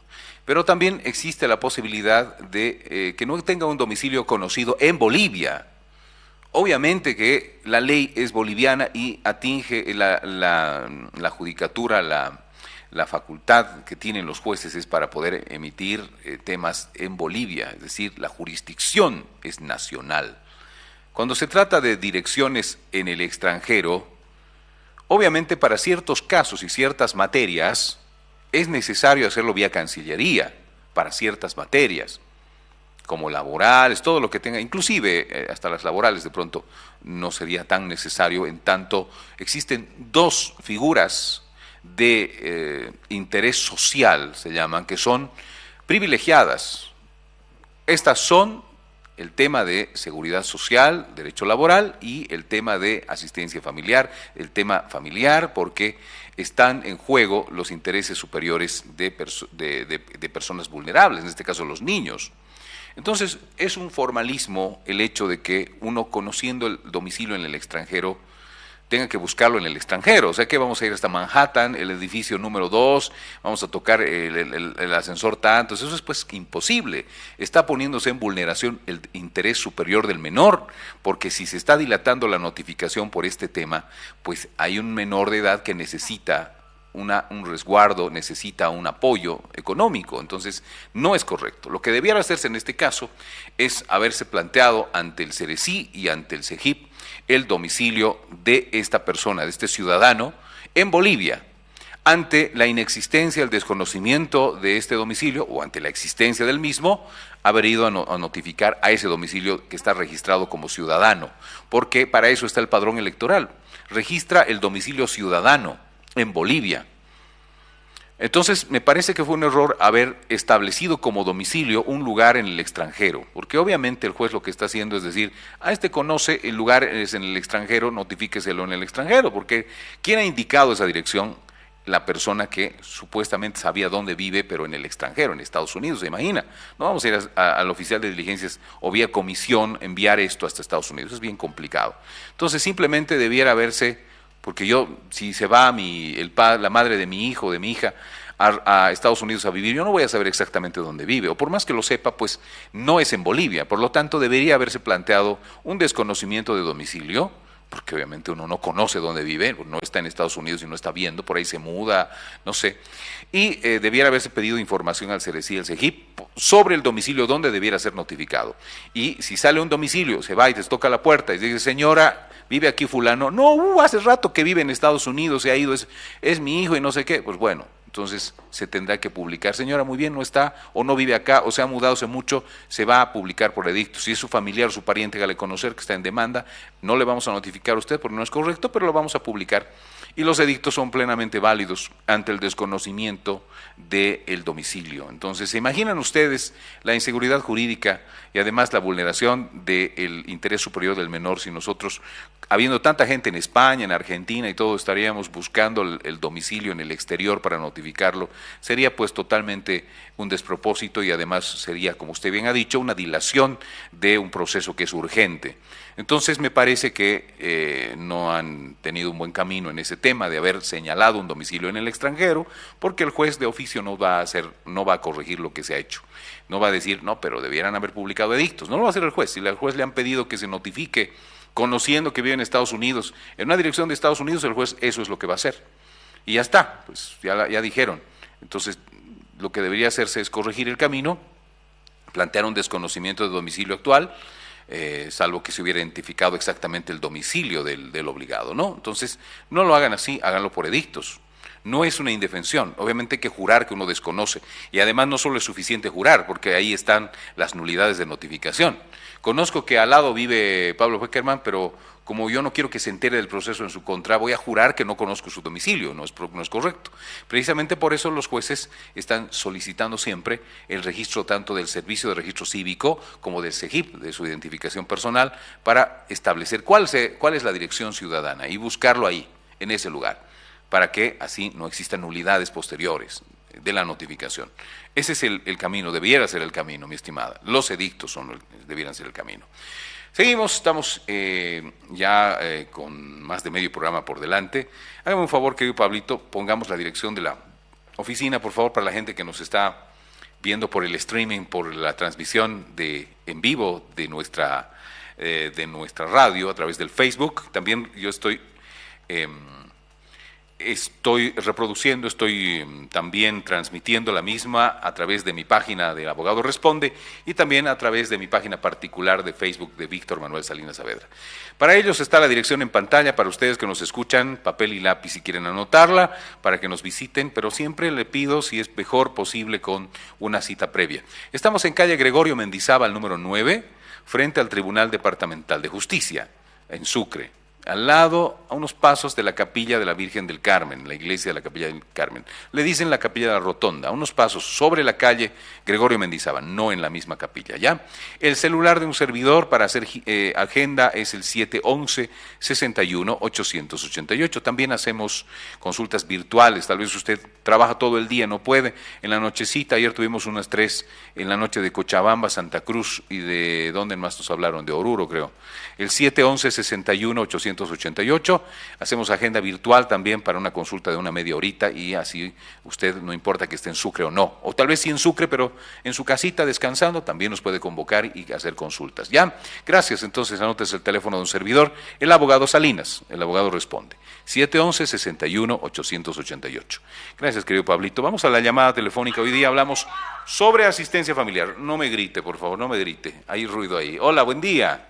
Pero también existe la posibilidad de que no tenga un domicilio conocido en Bolivia. Obviamente que la ley es boliviana y atinge la judicatura, la facultad que tienen los jueces es para poder emitir temas en Bolivia, es decir, la jurisdicción es nacional. Cuando se trata de direcciones en el extranjero, obviamente para ciertos casos y ciertas materias es necesario hacerlo vía Cancillería, para ciertas materias, como laborales, todo lo que tenga, inclusive hasta las laborales de pronto no sería tan necesario, en tanto existen dos figuras de interés social, se llaman, que son privilegiadas. Estas son el tema de seguridad social, derecho laboral y el tema de asistencia familiar, el tema familiar, porque están en juego los intereses superiores de personas vulnerables, en este caso los niños. Entonces, es un formalismo el hecho de que uno, conociendo el domicilio en el extranjero, tenga que buscarlo en el extranjero. O sea que vamos a ir hasta Manhattan, el edificio número 2, vamos a tocar el ascensor tanto. Eso es pues imposible. Está poniéndose en vulneración el interés superior del menor, porque si se está dilatando la notificación por este tema, pues hay un menor de edad que necesita un resguardo, necesita un apoyo económico, entonces no es correcto. Lo que debiera hacerse en este caso es haberse planteado ante el CERECI y ante el CEGIP el domicilio de esta persona, de este ciudadano, en Bolivia. Ante la inexistencia, el desconocimiento de este domicilio o ante la existencia del mismo, haber ido a notificar a ese domicilio que está registrado como ciudadano, porque para eso está el padrón electoral, registra el domicilio ciudadano en Bolivia. Entonces, me parece que fue un error haber establecido como domicilio un lugar en el extranjero, porque obviamente el juez lo que está haciendo es decir, este conoce el lugar es en el extranjero, notifíqueselo en el extranjero, porque ¿quién ha indicado esa dirección? La persona que supuestamente sabía dónde vive, pero en el extranjero, en Estados Unidos, se imagina. No vamos a ir al oficial de diligencias o vía comisión enviar esto hasta Estados Unidos, es bien complicado. Entonces, simplemente debiera haberse... Porque si se va la madre de mi hijo, de mi hija, a Estados Unidos a vivir, yo no voy a saber exactamente dónde vive, o por más que lo sepa, pues no es en Bolivia. Por lo tanto, debería haberse planteado un desconocimiento de domicilio, porque obviamente uno no conoce dónde vive, no está en Estados Unidos y no está viendo, por ahí se muda, no sé. Y debiera haberse pedido información al CERECI y al CEGIP sobre el domicilio donde debiera ser notificado. Y si sale un domicilio, se va y te toca la puerta y dice, señora, vive aquí fulano, no, hace rato que vive en Estados Unidos, se ha ido, es mi hijo y no sé qué, pues bueno, entonces se tendrá que publicar, señora, muy bien, no está, o no vive acá, o se ha mudado hace mucho, se va a publicar por edicto. Si es su familiar o su pariente, hágale conocer que está en demanda, no le vamos a notificar a usted porque no es correcto, pero lo vamos a publicar. Y los edictos son plenamente válidos ante el desconocimiento del domicilio. Entonces, ¿se imaginan ustedes la inseguridad jurídica y además la vulneración del interés superior del menor si nosotros, habiendo tanta gente en España, en Argentina y todo, estaríamos buscando el domicilio en el exterior para notificarlo? Sería pues totalmente un despropósito y además sería, como usted bien ha dicho, una dilación de un proceso que es urgente. Entonces me parece que no han tenido un buen camino en ese tema de haber señalado un domicilio en el extranjero, porque el juez de oficio no va a corregir lo que se ha hecho. No va a decir, no, pero debieran haber publicado edictos. No lo va a hacer el juez. Si al juez le han pedido que se notifique conociendo que vive en Estados Unidos, en una dirección de Estados Unidos, el juez eso es lo que va a hacer. Y ya está, pues ya dijeron. Entonces, lo que debería hacerse es corregir el camino, plantear un desconocimiento de domicilio actual, salvo que se hubiera identificado exactamente el domicilio del obligado, ¿no? Entonces, no lo hagan así, háganlo por edictos. No es una indefensión, obviamente hay que jurar que uno desconoce. Y además no solo es suficiente jurar, porque ahí están las nulidades de notificación. Conozco que al lado vive Pablo Weckerman, pero como yo no quiero que se entere del proceso en su contra, voy a jurar que no conozco su domicilio, no es correcto. Precisamente por eso los jueces están solicitando siempre el registro tanto del Servicio de Registro Cívico como del SEGIP, de su identificación personal, para establecer cuál es la dirección ciudadana y buscarlo ahí, en ese lugar, para que así no existan nulidades posteriores de la notificación. Ese es el camino, debiera ser el camino, mi estimada. Los edictos debieran ser el camino. Seguimos, estamos con más de medio programa por delante. Hágame un favor, querido Pablito, pongamos la dirección de la oficina, por favor, para la gente que nos está viendo por el streaming, por la transmisión en vivo de nuestra radio a través del Facebook. También yo estoy reproduciendo, estoy también transmitiendo la misma a través de mi página de Abogado Responde y también a través de mi página particular de Facebook de Víctor Manuel Salinas Saavedra. Para ellos está la dirección en pantalla, para ustedes que nos escuchan, papel y lápiz si quieren anotarla, para que nos visiten, pero siempre le pido si es mejor posible con una cita previa. Estamos en calle Gregorio Mendizábal, número 9, frente al Tribunal Departamental de Justicia, en Sucre. Al lado, a unos pasos de la Capilla de la Virgen del Carmen, la iglesia de la Capilla del Carmen. Le dicen la Capilla de la Rotonda, a unos pasos sobre la calle Gregorio Mendizábal, no en la misma capilla, ¿ya? El celular de un servidor para hacer agenda es el 711-61-888. También hacemos consultas virtuales, tal vez usted trabaja todo el día, no puede. En la nochecita, ayer tuvimos unas 3 en la noche de Cochabamba, Santa Cruz y de, ¿dónde más nos hablaron? De Oruro, creo. El 711-61-888. Hacemos agenda virtual también para una consulta de una media horita y así usted, no importa que esté en Sucre o no, o tal vez sí en Sucre, pero en su casita descansando, también nos puede convocar y hacer consultas. ¿Ya? Gracias, entonces anotes el teléfono de un servidor, el abogado Salinas, el abogado responde, 711-61-888. Gracias, querido Pablito. Vamos a la llamada telefónica. Hoy día hablamos sobre asistencia familiar. No me grite, por favor, no me grite. Hay ruido ahí. Hola, buen día.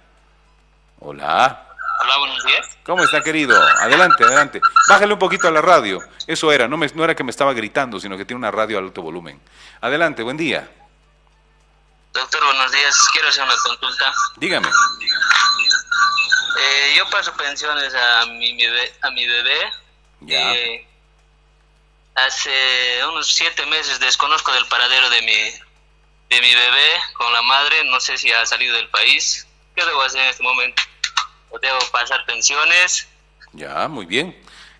Hola. Hola, buenos días. ¿Cómo está, querido? Adelante, adelante. Bájale un poquito a la radio. Eso era, no era que me estaba gritando, sino que tiene una radio a alto volumen. Adelante, buen día. Doctor, buenos días. Quiero hacer una consulta. Dígame. Yo paso pensiones a mi bebé. Ya. Hace unos 7 meses desconozco del paradero de mi bebé con la madre. No sé si ha salido del país. ¿Qué debo hacer en este momento? ¿O debo pasar pensiones? Ya, muy bien.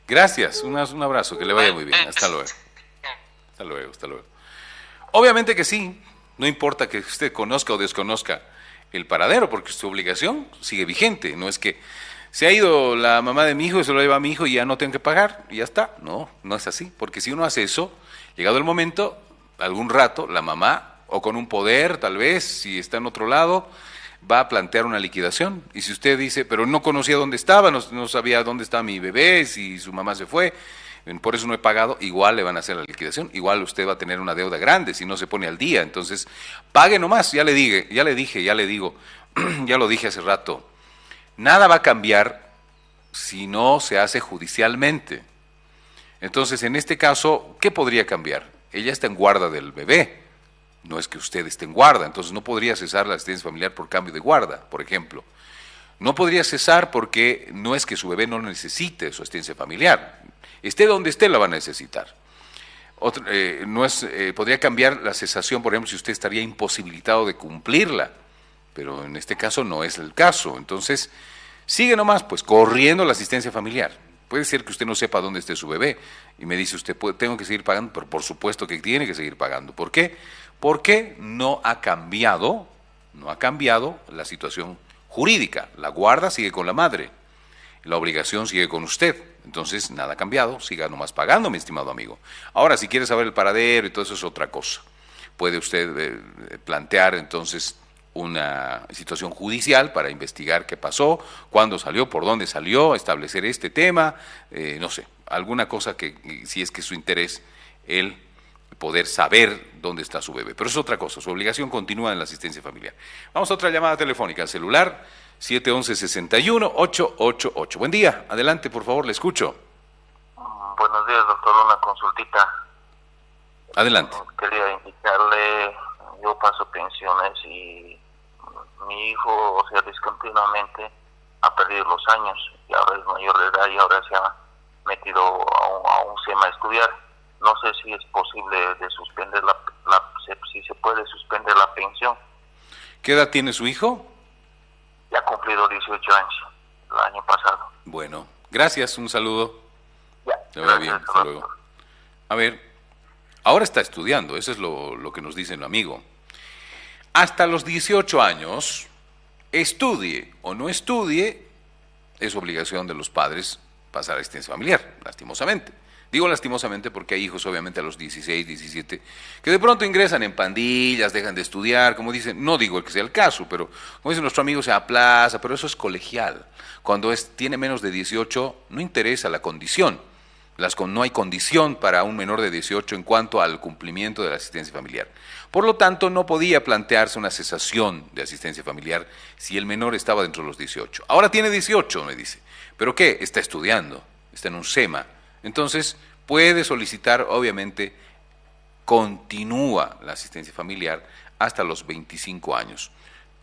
Gracias. Un abrazo, que le vaya muy bien. Hasta luego. Hasta luego, hasta luego. Obviamente que sí. No importa que usted conozca o desconozca el paradero, porque su obligación sigue vigente. No es que se ha ido la mamá de mi hijo y se lo lleva a mi hijo y ya no tengo que pagar y ya está. No, no es así. Porque si uno hace eso, llegado el momento, algún rato, la mamá, o con un poder, tal vez, si está en otro lado, va a plantear una liquidación. Y si usted dice, pero no conocía dónde estaba, no sabía dónde estaba mi bebé, si su mamá se fue, por eso no he pagado, igual le van a hacer la liquidación, igual usted va a tener una deuda grande si no se pone al día. Entonces, pague nomás, ya le digo, ya lo dije hace rato, nada va a cambiar si no se hace judicialmente. Entonces, en este caso, ¿qué podría cambiar? Ella está en guarda del bebé. No es que usted esté en guarda, entonces no podría cesar la asistencia familiar por cambio de guarda, por ejemplo. No podría cesar porque no es que su bebé no necesite su asistencia familiar. Esté donde esté, la va a necesitar. Podría cambiar la cesación, por ejemplo, si usted estaría imposibilitado de cumplirla, pero en este caso no es el caso. Entonces, sigue nomás, pues, corriendo la asistencia familiar. Puede ser que usted no sepa dónde esté su bebé y me dice usted, tengo que seguir pagando, pero por supuesto que tiene que seguir pagando. ¿Por qué? Porque no ha cambiado la situación jurídica. La guarda sigue con la madre, la obligación sigue con usted. Entonces, nada ha cambiado, siga nomás pagando, mi estimado amigo. Ahora, si quiere saber el paradero y todo eso es otra cosa. Puede usted plantear entonces una situación judicial para investigar qué pasó, cuándo salió, por dónde salió, establecer este tema, no sé, alguna cosa que, si es que su interés, el poder saber dónde está su bebé. Pero es otra cosa, su obligación continúa en la asistencia familiar. Vamos a otra llamada telefónica, al celular, 711-61-888. Buen día, adelante, por favor, le escucho. Buenos días, doctor. Una consultita. Adelante. Quería indicarle, yo paso pensiones y mi hijo, o sea, discontinuamente ha perdido los años y ahora es mayor de edad y ahora se ha metido a un SEMA a estudiar. No sé si es posible de suspender si se puede suspender la pensión. ¿Qué edad tiene su hijo? Ya ha cumplido 18 años el año pasado. Bueno, gracias, un saludo. Ya, Te vaya gracias, bien, hasta luego. A ver, ahora está estudiando, eso es lo que nos dice el amigo. Hasta los 18 años, estudie o no estudie, es obligación de los padres pasar a asistencia familiar, lastimosamente. Digo lastimosamente porque hay hijos, obviamente, a los 16, 17, que de pronto ingresan en pandillas, dejan de estudiar, como dicen, no digo que sea el caso, pero como dice nuestro amigo, se aplaza, pero eso es colegial. Cuando tiene menos de 18, no interesa la condición. No hay condición para un menor de 18 en cuanto al cumplimiento de la asistencia familiar. Por lo tanto, no podía plantearse una cesación de asistencia familiar si el menor estaba dentro de los 18. Ahora tiene 18, me dice. ¿Pero qué? Está estudiando, está en un SEMA. Entonces, puede solicitar, obviamente, continúa la asistencia familiar hasta los 25 años.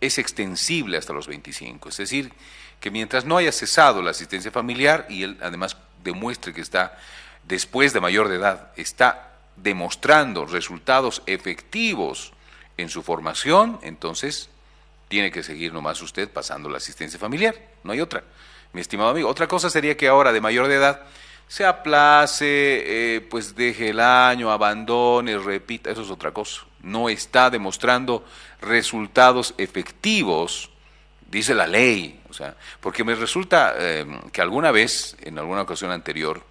Es extensible hasta los 25, es decir, que mientras no haya cesado la asistencia familiar y él además demuestre que está, después de mayor de edad, está demostrando resultados efectivos en su formación, entonces tiene que seguir nomás usted pasando la asistencia familiar, no hay otra, mi estimado amigo. Otra cosa sería que ahora de mayor de edad se aplace, pues deje el año, abandone, repita, eso es otra cosa. No está demostrando resultados efectivos, dice la ley, o sea, porque me resulta que alguna vez, en alguna ocasión anterior,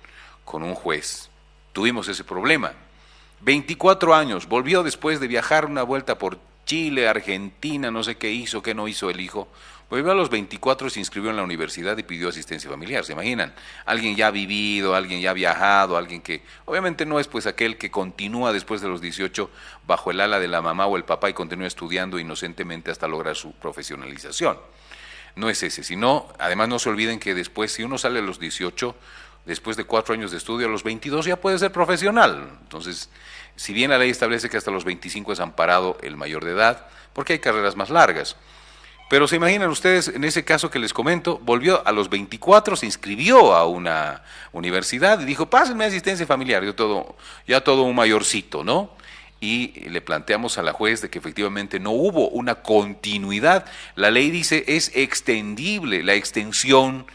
con un juez, tuvimos ese problema. 24 años, volvió después de viajar una vuelta por Chile, Argentina, no sé qué hizo, qué no hizo el hijo. Volvió a los 24, se inscribió en la universidad y pidió asistencia familiar, ¿se imaginan? Alguien ya vivido, alguien ya viajado, alguien que obviamente no es pues aquel que continúa después de los 18 bajo el ala de la mamá o el papá y continúa estudiando inocentemente hasta lograr su profesionalización. No es ese, sino, además no se olviden que después, si uno sale a los 18, después de 4 años de estudio, a los 22 ya puede ser profesional. Entonces, si bien la ley establece que hasta los 25 es amparado el mayor de edad, porque hay carreras más largas. Pero se imaginan ustedes, en ese caso que les comento, volvió a los 24, se inscribió a una universidad y dijo, pásenme asistencia familiar, ya todo un mayorcito, ¿no? Y le planteamos a la juez de que efectivamente no hubo una continuidad. La ley dice es extendible, la extensión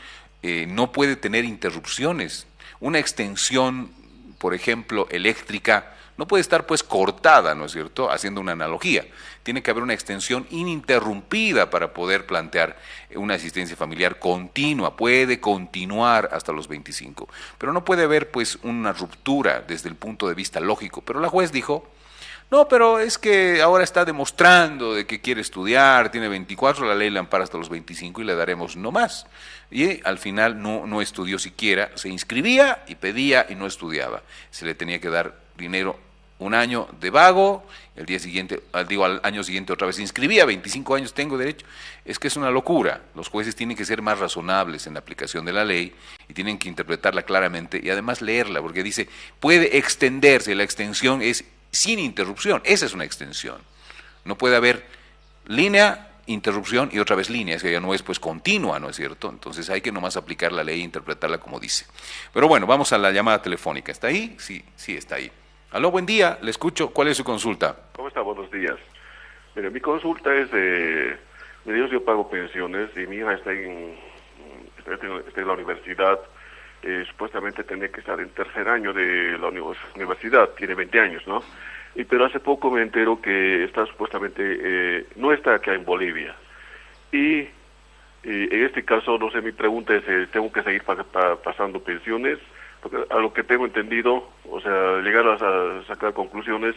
no puede tener interrupciones. Una extensión, por ejemplo, eléctrica, no puede estar pues cortada, ¿no es cierto?, haciendo una analogía. Tiene que haber una extensión ininterrumpida para poder plantear una asistencia familiar continua, puede continuar hasta los 25, pero no puede haber pues una ruptura desde el punto de vista lógico. Pero la juez dijo, no, pero es que ahora está demostrando de que quiere estudiar, tiene 24, la ley le ampara hasta los 25 y le daremos no más. Y al final no estudió siquiera, se inscribía y pedía y no estudiaba. Se le tenía que dar dinero un año de vago, el día siguiente, al año siguiente otra vez se inscribía, 25 años tengo derecho. Es que es una locura. Los jueces tienen que ser más razonables en la aplicación de la ley y tienen que interpretarla claramente y además leerla, porque dice, puede extenderse, la extensión es sin interrupción, esa es una extensión. No puede haber línea, interrupción y otra vez línea, es que ya no es pues continua, ¿no es cierto? Entonces hay que nomás aplicar la ley e interpretarla como dice. Pero bueno, vamos a la llamada telefónica. ¿Está ahí? Sí, está ahí. Aló, buen día, le escucho. ¿Cuál es su consulta? ¿Cómo está? Buenos días. Mire, mi consulta es yo pago pensiones y mi hija está en la universidad. Supuestamente tenía que estar en tercer año de la universidad, tiene 20 años, ¿no? Pero hace poco me entero que está supuestamente, no está acá en Bolivia. Y en este caso, no sé, mi pregunta es, ¿tengo que seguir pasando pensiones? Porque a lo que tengo entendido, o sea, llegar a sacar conclusiones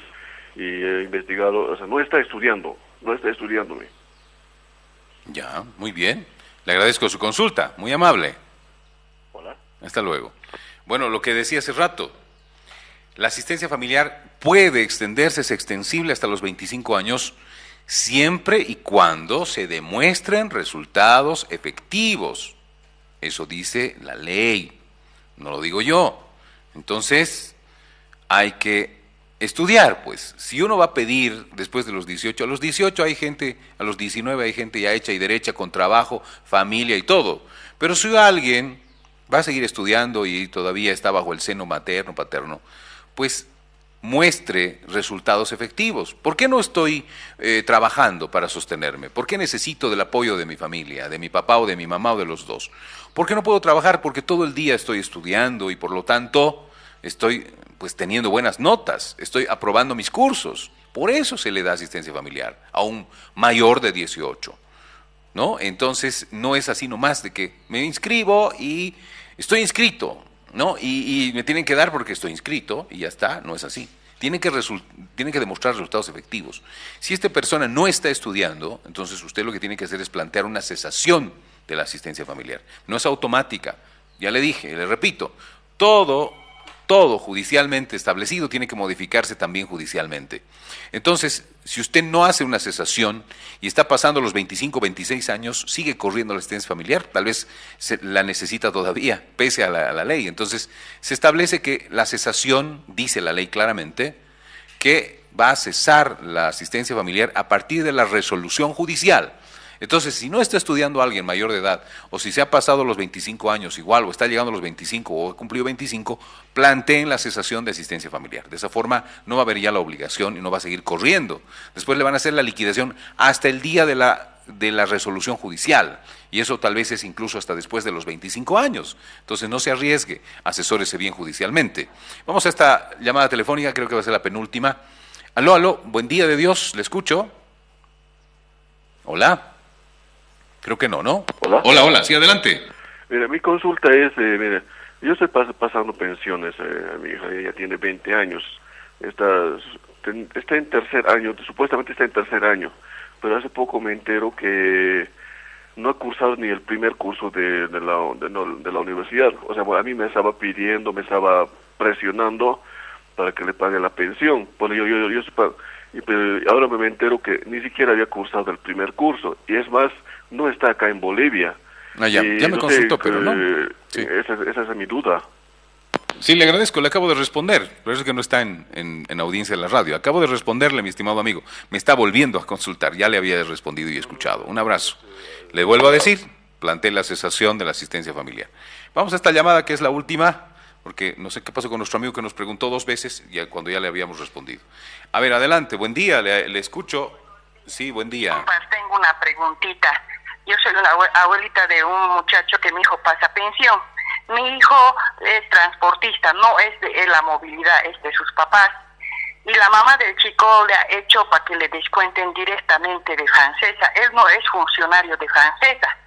y investigarlo, o sea, no está estudiándome. Ya, muy bien. Le agradezco su consulta, muy amable. Hola. Hasta luego. Bueno, lo que decía hace rato, la asistencia familiar puede extenderse, es extensible hasta los 25 años, siempre y cuando se demuestren resultados efectivos. Eso dice la ley, no lo digo yo. Entonces, hay que estudiar, pues. Si uno va a pedir después de los 18, a los 18 hay gente, a los 19 hay gente ya hecha y derecha, con trabajo, familia y todo. Pero si alguien va a seguir estudiando y todavía está bajo el seno materno, paterno, pues muestre resultados efectivos. ¿Por qué no estoy trabajando para sostenerme? ¿Por qué necesito del apoyo de mi familia, de mi papá o de mi mamá o de los dos? ¿Por qué no puedo trabajar? Porque todo el día estoy estudiando y por lo tanto estoy pues teniendo buenas notas, estoy aprobando mis cursos. Por eso se le da asistencia familiar a un mayor de 18, ¿no? Entonces no es así nomás de que me inscribo y estoy inscrito, ¿no? Y me tienen que dar porque estoy inscrito y ya está, no es así. Tienen que demostrar resultados efectivos. Si esta persona no está estudiando, entonces usted lo que tiene que hacer es plantear una cesación de la asistencia familiar. No es automática, ya le dije, le repito, todo judicialmente establecido tiene que modificarse también judicialmente. Entonces, si usted no hace una cesación y está pasando los 25, 26 años, sigue corriendo la asistencia familiar, tal vez la necesita todavía, pese a la ley. Entonces, se establece que la cesación, dice la ley claramente, que va a cesar la asistencia familiar a partir de la resolución judicial. Entonces, si no está estudiando alguien mayor de edad, o si se ha pasado los 25 años igual, o está llegando a los 25, o ha cumplido 25, planteen la cesación de asistencia familiar. De esa forma no va a haber ya la obligación y no va a seguir corriendo. Después le van a hacer la liquidación hasta el día de la resolución judicial, y eso tal vez es incluso hasta después de los 25 años. Entonces no se arriesgue, asesórese bien judicialmente. Vamos a esta llamada telefónica, creo que va a ser la penúltima. Aló, buen día de Dios, le escucho. Hola. Creo que no, ¿no? Hola, sí, adelante. Mira, mi consulta es, mira, yo estoy pasando pensiones, mi hija ya tiene 20 años, está en tercer año, supuestamente está en tercer año, pero hace poco me entero que no ha cursado ni el primer curso de la universidad. O sea, bueno, a mí me estaba pidiendo, me estaba presionando para que le pague la pensión. Bueno, pero ahora me entero que ni siquiera había cursado el primer curso, y es más, no está acá en Bolivia. Ya me consultó, pero no. Sí. Esa es mi duda. Sí, le agradezco, le acabo de responder, por eso es que no está en audiencia de la radio. Acabo de responderle, mi estimado amigo. Me está volviendo a consultar, ya le había respondido y escuchado. Un abrazo. Le vuelvo a decir, planteé la cesación de la asistencia familiar. Vamos a esta llamada que es la última, porque no sé qué pasó con nuestro amigo que nos preguntó 2 veces cuando ya le habíamos respondido. A ver, adelante, buen día, le escucho. Sí, buen día. Tengo una preguntita. Yo soy una abuelita de un muchacho que mi hijo pasa pensión. Mi hijo es transportista, no es de la movilidad, es de sus papás. Y la mamá del chico le ha hecho para que le descuenten directamente de Francesa. Él no es funcionario de Francesa.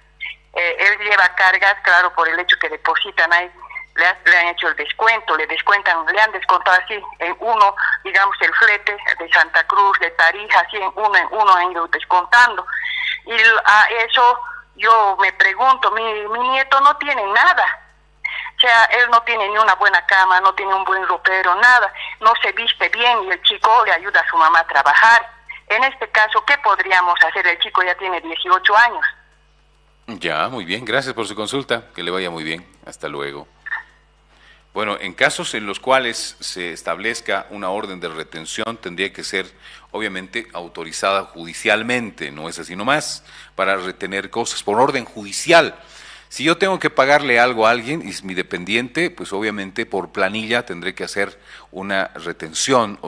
Él lleva cargas, claro, por el hecho que depositan ahí. Le han hecho el descuento, le han descontado así en uno, digamos, el flete de Santa Cruz, de Tarija, así en uno han ido descontando. Y a eso yo me pregunto, mi nieto no tiene nada. O sea, él no tiene ni una buena cama, no tiene un buen ropero, nada. No se viste bien y el chico le ayuda a su mamá a trabajar. En este caso, ¿qué podríamos hacer? El chico ya tiene 18 años. Ya, muy bien, gracias por su consulta. Que le vaya muy bien. Hasta luego. Bueno, en casos en los cuales se establezca una orden de retención, tendría que ser, obviamente, autorizada judicialmente, no es así nomás, para retener cosas por orden judicial. Si yo tengo que pagarle algo a alguien y es mi dependiente, pues obviamente por planilla tendré que hacer una retención,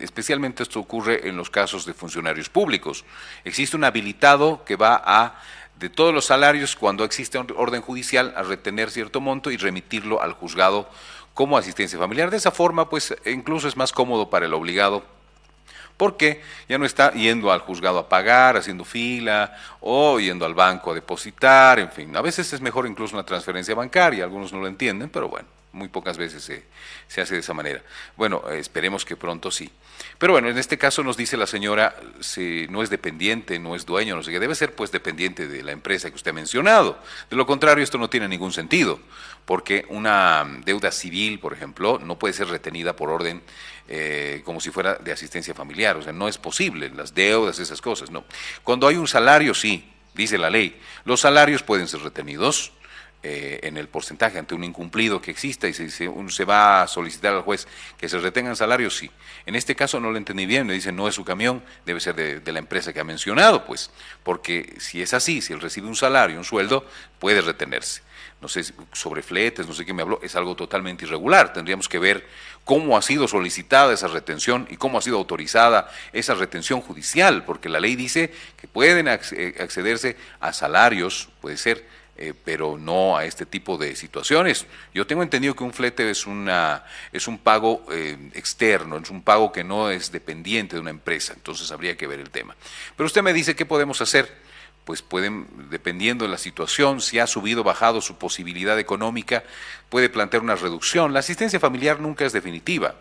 especialmente esto ocurre en los casos de funcionarios públicos. Existe un habilitado que va de todos los salarios, cuando existe orden judicial, a retener cierto monto y remitirlo al juzgado como asistencia familiar. De esa forma, pues incluso es más cómodo para el obligado, porque ya no está yendo al juzgado a pagar, haciendo fila, o yendo al banco a depositar, en fin. A veces es mejor incluso una transferencia bancaria, algunos no lo entienden, pero bueno, muy pocas veces se hace de esa manera. Bueno, esperemos que pronto sí. Pero bueno, en este caso nos dice la señora, si no es dependiente, no es dueño, no sé qué, debe ser pues dependiente de la empresa que usted ha mencionado. De lo contrario, esto no tiene ningún sentido, porque una deuda civil, por ejemplo, no puede ser retenida por orden como si fuera de asistencia familiar. O sea, no es posible, las deudas, esas cosas, no. Cuando hay un salario, sí, dice la ley, los salarios pueden ser retenidos, en el porcentaje ante un incumplido que exista y se va a solicitar al juez que se retengan salarios, sí. En este caso no lo entendí bien, me dicen no es su camión, debe ser de la empresa que ha mencionado, pues, porque si es así, si él recibe un salario, un sueldo, puede retenerse. No sé, sobre fletes, no sé qué me habló, es algo totalmente irregular. Tendríamos que ver cómo ha sido solicitada esa retención y cómo ha sido autorizada esa retención judicial, porque la ley dice que pueden accederse a salarios, puede ser, pero no a este tipo de situaciones. Yo tengo entendido que un flete es un pago externo, es un pago que no es dependiente de una empresa, entonces habría que ver el tema. Pero usted me dice, ¿qué podemos hacer? Pues pueden, dependiendo de la situación, si ha subido o bajado su posibilidad económica, puede plantear una reducción. La asistencia familiar nunca es definitiva.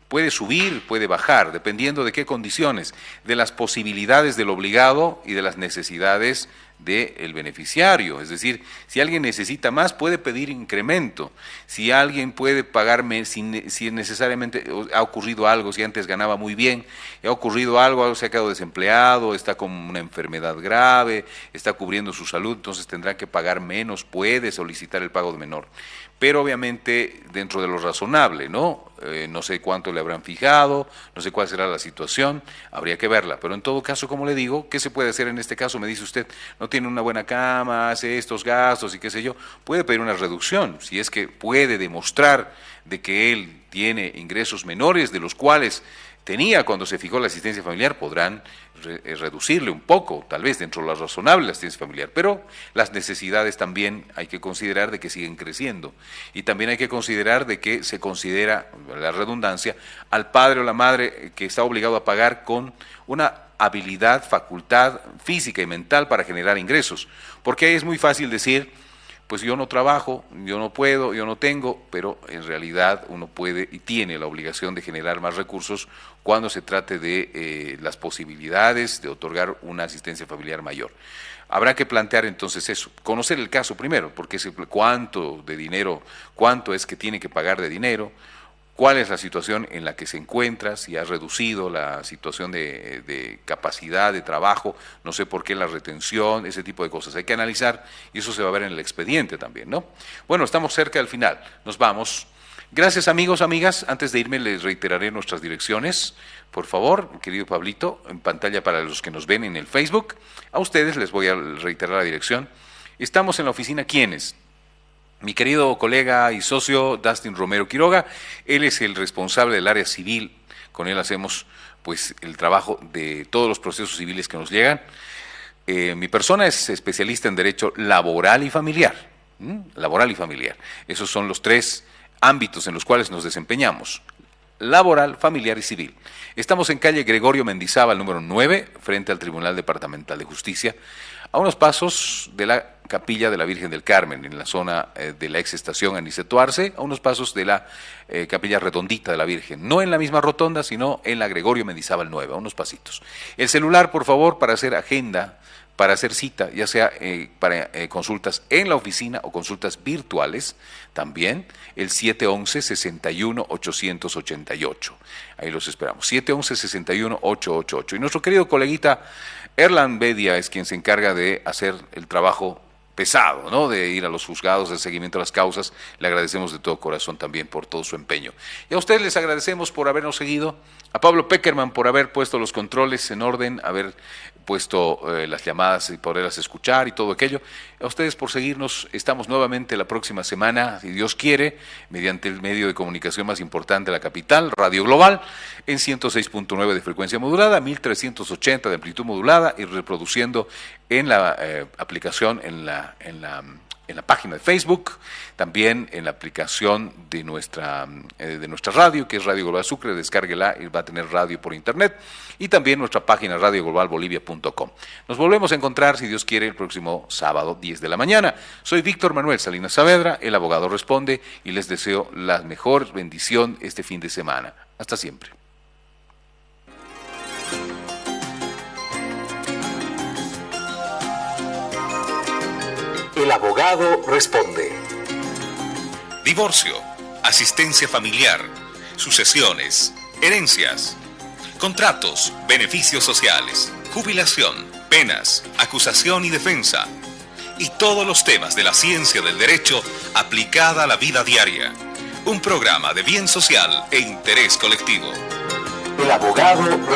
Puede subir, puede bajar, dependiendo de qué condiciones, de las posibilidades del obligado y de las necesidades del beneficiario. Es decir, si alguien necesita más, puede pedir incremento. Si alguien puede pagarme, si necesariamente ha ocurrido algo, si antes ganaba muy bien, ha ocurrido algo, se ha quedado desempleado, está con una enfermedad grave, está cubriendo su salud, entonces tendrá que pagar menos, puede solicitar el pago de menor. Pero obviamente dentro de lo razonable, ¿no? No sé cuánto le habrán fijado, no sé cuál será la situación, habría que verla. Pero en todo caso, como le digo, ¿qué se puede hacer en este caso? Me dice usted, no tiene una buena cama, hace estos gastos y qué sé yo, puede pedir una reducción, si es que puede demostrar de que él tiene ingresos menores de los cuales tenía cuando se fijó la asistencia familiar, podrán reducirle un poco, tal vez dentro de lo razonable la asistencia familiar, pero las necesidades también hay que considerar de que siguen creciendo y también hay que considerar de que se considera, la redundancia, al padre o la madre que está obligado a pagar con una habilidad, facultad física y mental para generar ingresos, porque ahí es muy fácil decir, pues yo no trabajo, yo no puedo, yo no tengo, pero en realidad uno puede y tiene la obligación de generar más recursos cuando se trate de las posibilidades de otorgar una asistencia familiar mayor. Habrá que plantear entonces eso, conocer el caso primero, porque cuánto de dinero, cuánto es que tiene que pagar de dinero, cuál es la situación en la que se encuentra, si ha reducido la situación de capacidad de trabajo, no sé por qué la retención, ese tipo de cosas. Hay que analizar y eso se va a ver en el expediente también, ¿no? Bueno, estamos cerca del final, nos vamos. Gracias amigos, amigas. Antes de irme les reiteraré nuestras direcciones. Por favor, querido Pablito, en pantalla para los que nos ven en el Facebook. A ustedes les voy a reiterar la dirección. Estamos en la oficina ¿Quiénes? Mi querido colega y socio Dustin Romero Quiroga, él es el responsable del área civil, con él hacemos pues el trabajo de todos los procesos civiles que nos llegan. Mi persona es especialista en derecho laboral y familiar, laboral y familiar. Esos son los tres ámbitos en los cuales nos desempeñamos, laboral, familiar y civil. Estamos en calle Gregorio Mendizábal, número 9, frente al Tribunal Departamental de Justicia, a unos pasos de la Capilla de la Virgen del Carmen, en la zona de la ex estación Aniceto Arce, a unos pasos de la Capilla Redondita de la Virgen, no en la misma rotonda, sino en la Gregorio Mendizábal 9, a unos pasitos. El celular, por favor, para hacer agenda, para hacer cita, ya sea para consultas en la oficina o consultas virtuales, también el 711-61-888. Ahí los esperamos, 711-61-888. Y nuestro querido coleguita Erlan Bedia es quien se encarga de hacer el trabajo pesado, ¿no? De ir a los juzgados, el seguimiento a las causas. Le agradecemos de todo corazón también por todo su empeño. Y a ustedes les agradecemos por habernos seguido, a Pablo Peckerman por haber puesto los controles en orden, haber puesto las llamadas y poderlas escuchar y todo aquello. A ustedes por seguirnos. Estamos nuevamente la próxima semana, si Dios quiere, mediante el medio de comunicación más importante de la capital, Radio Global, en 106.9 de frecuencia modulada, 1380 de amplitud modulada y reproduciendo en la aplicación, en la página de Facebook, también en la aplicación de nuestra radio, que es Radio Global Sucre. Descárguela y va a tener radio por internet, y también nuestra página radioglobalbolivia.com. Nos volvemos a encontrar, si Dios quiere, el próximo sábado 10 de la mañana. Soy Víctor Manuel Salinas Saavedra, el abogado responde, y les deseo la mejor bendición este fin de semana. Hasta siempre. El abogado responde. Divorcio, asistencia familiar, sucesiones, herencias, contratos, beneficios sociales, jubilación, penas, acusación y defensa, y todos los temas de la ciencia del derecho aplicada a la vida diaria. Un programa de bien social e interés colectivo. El abogado responde.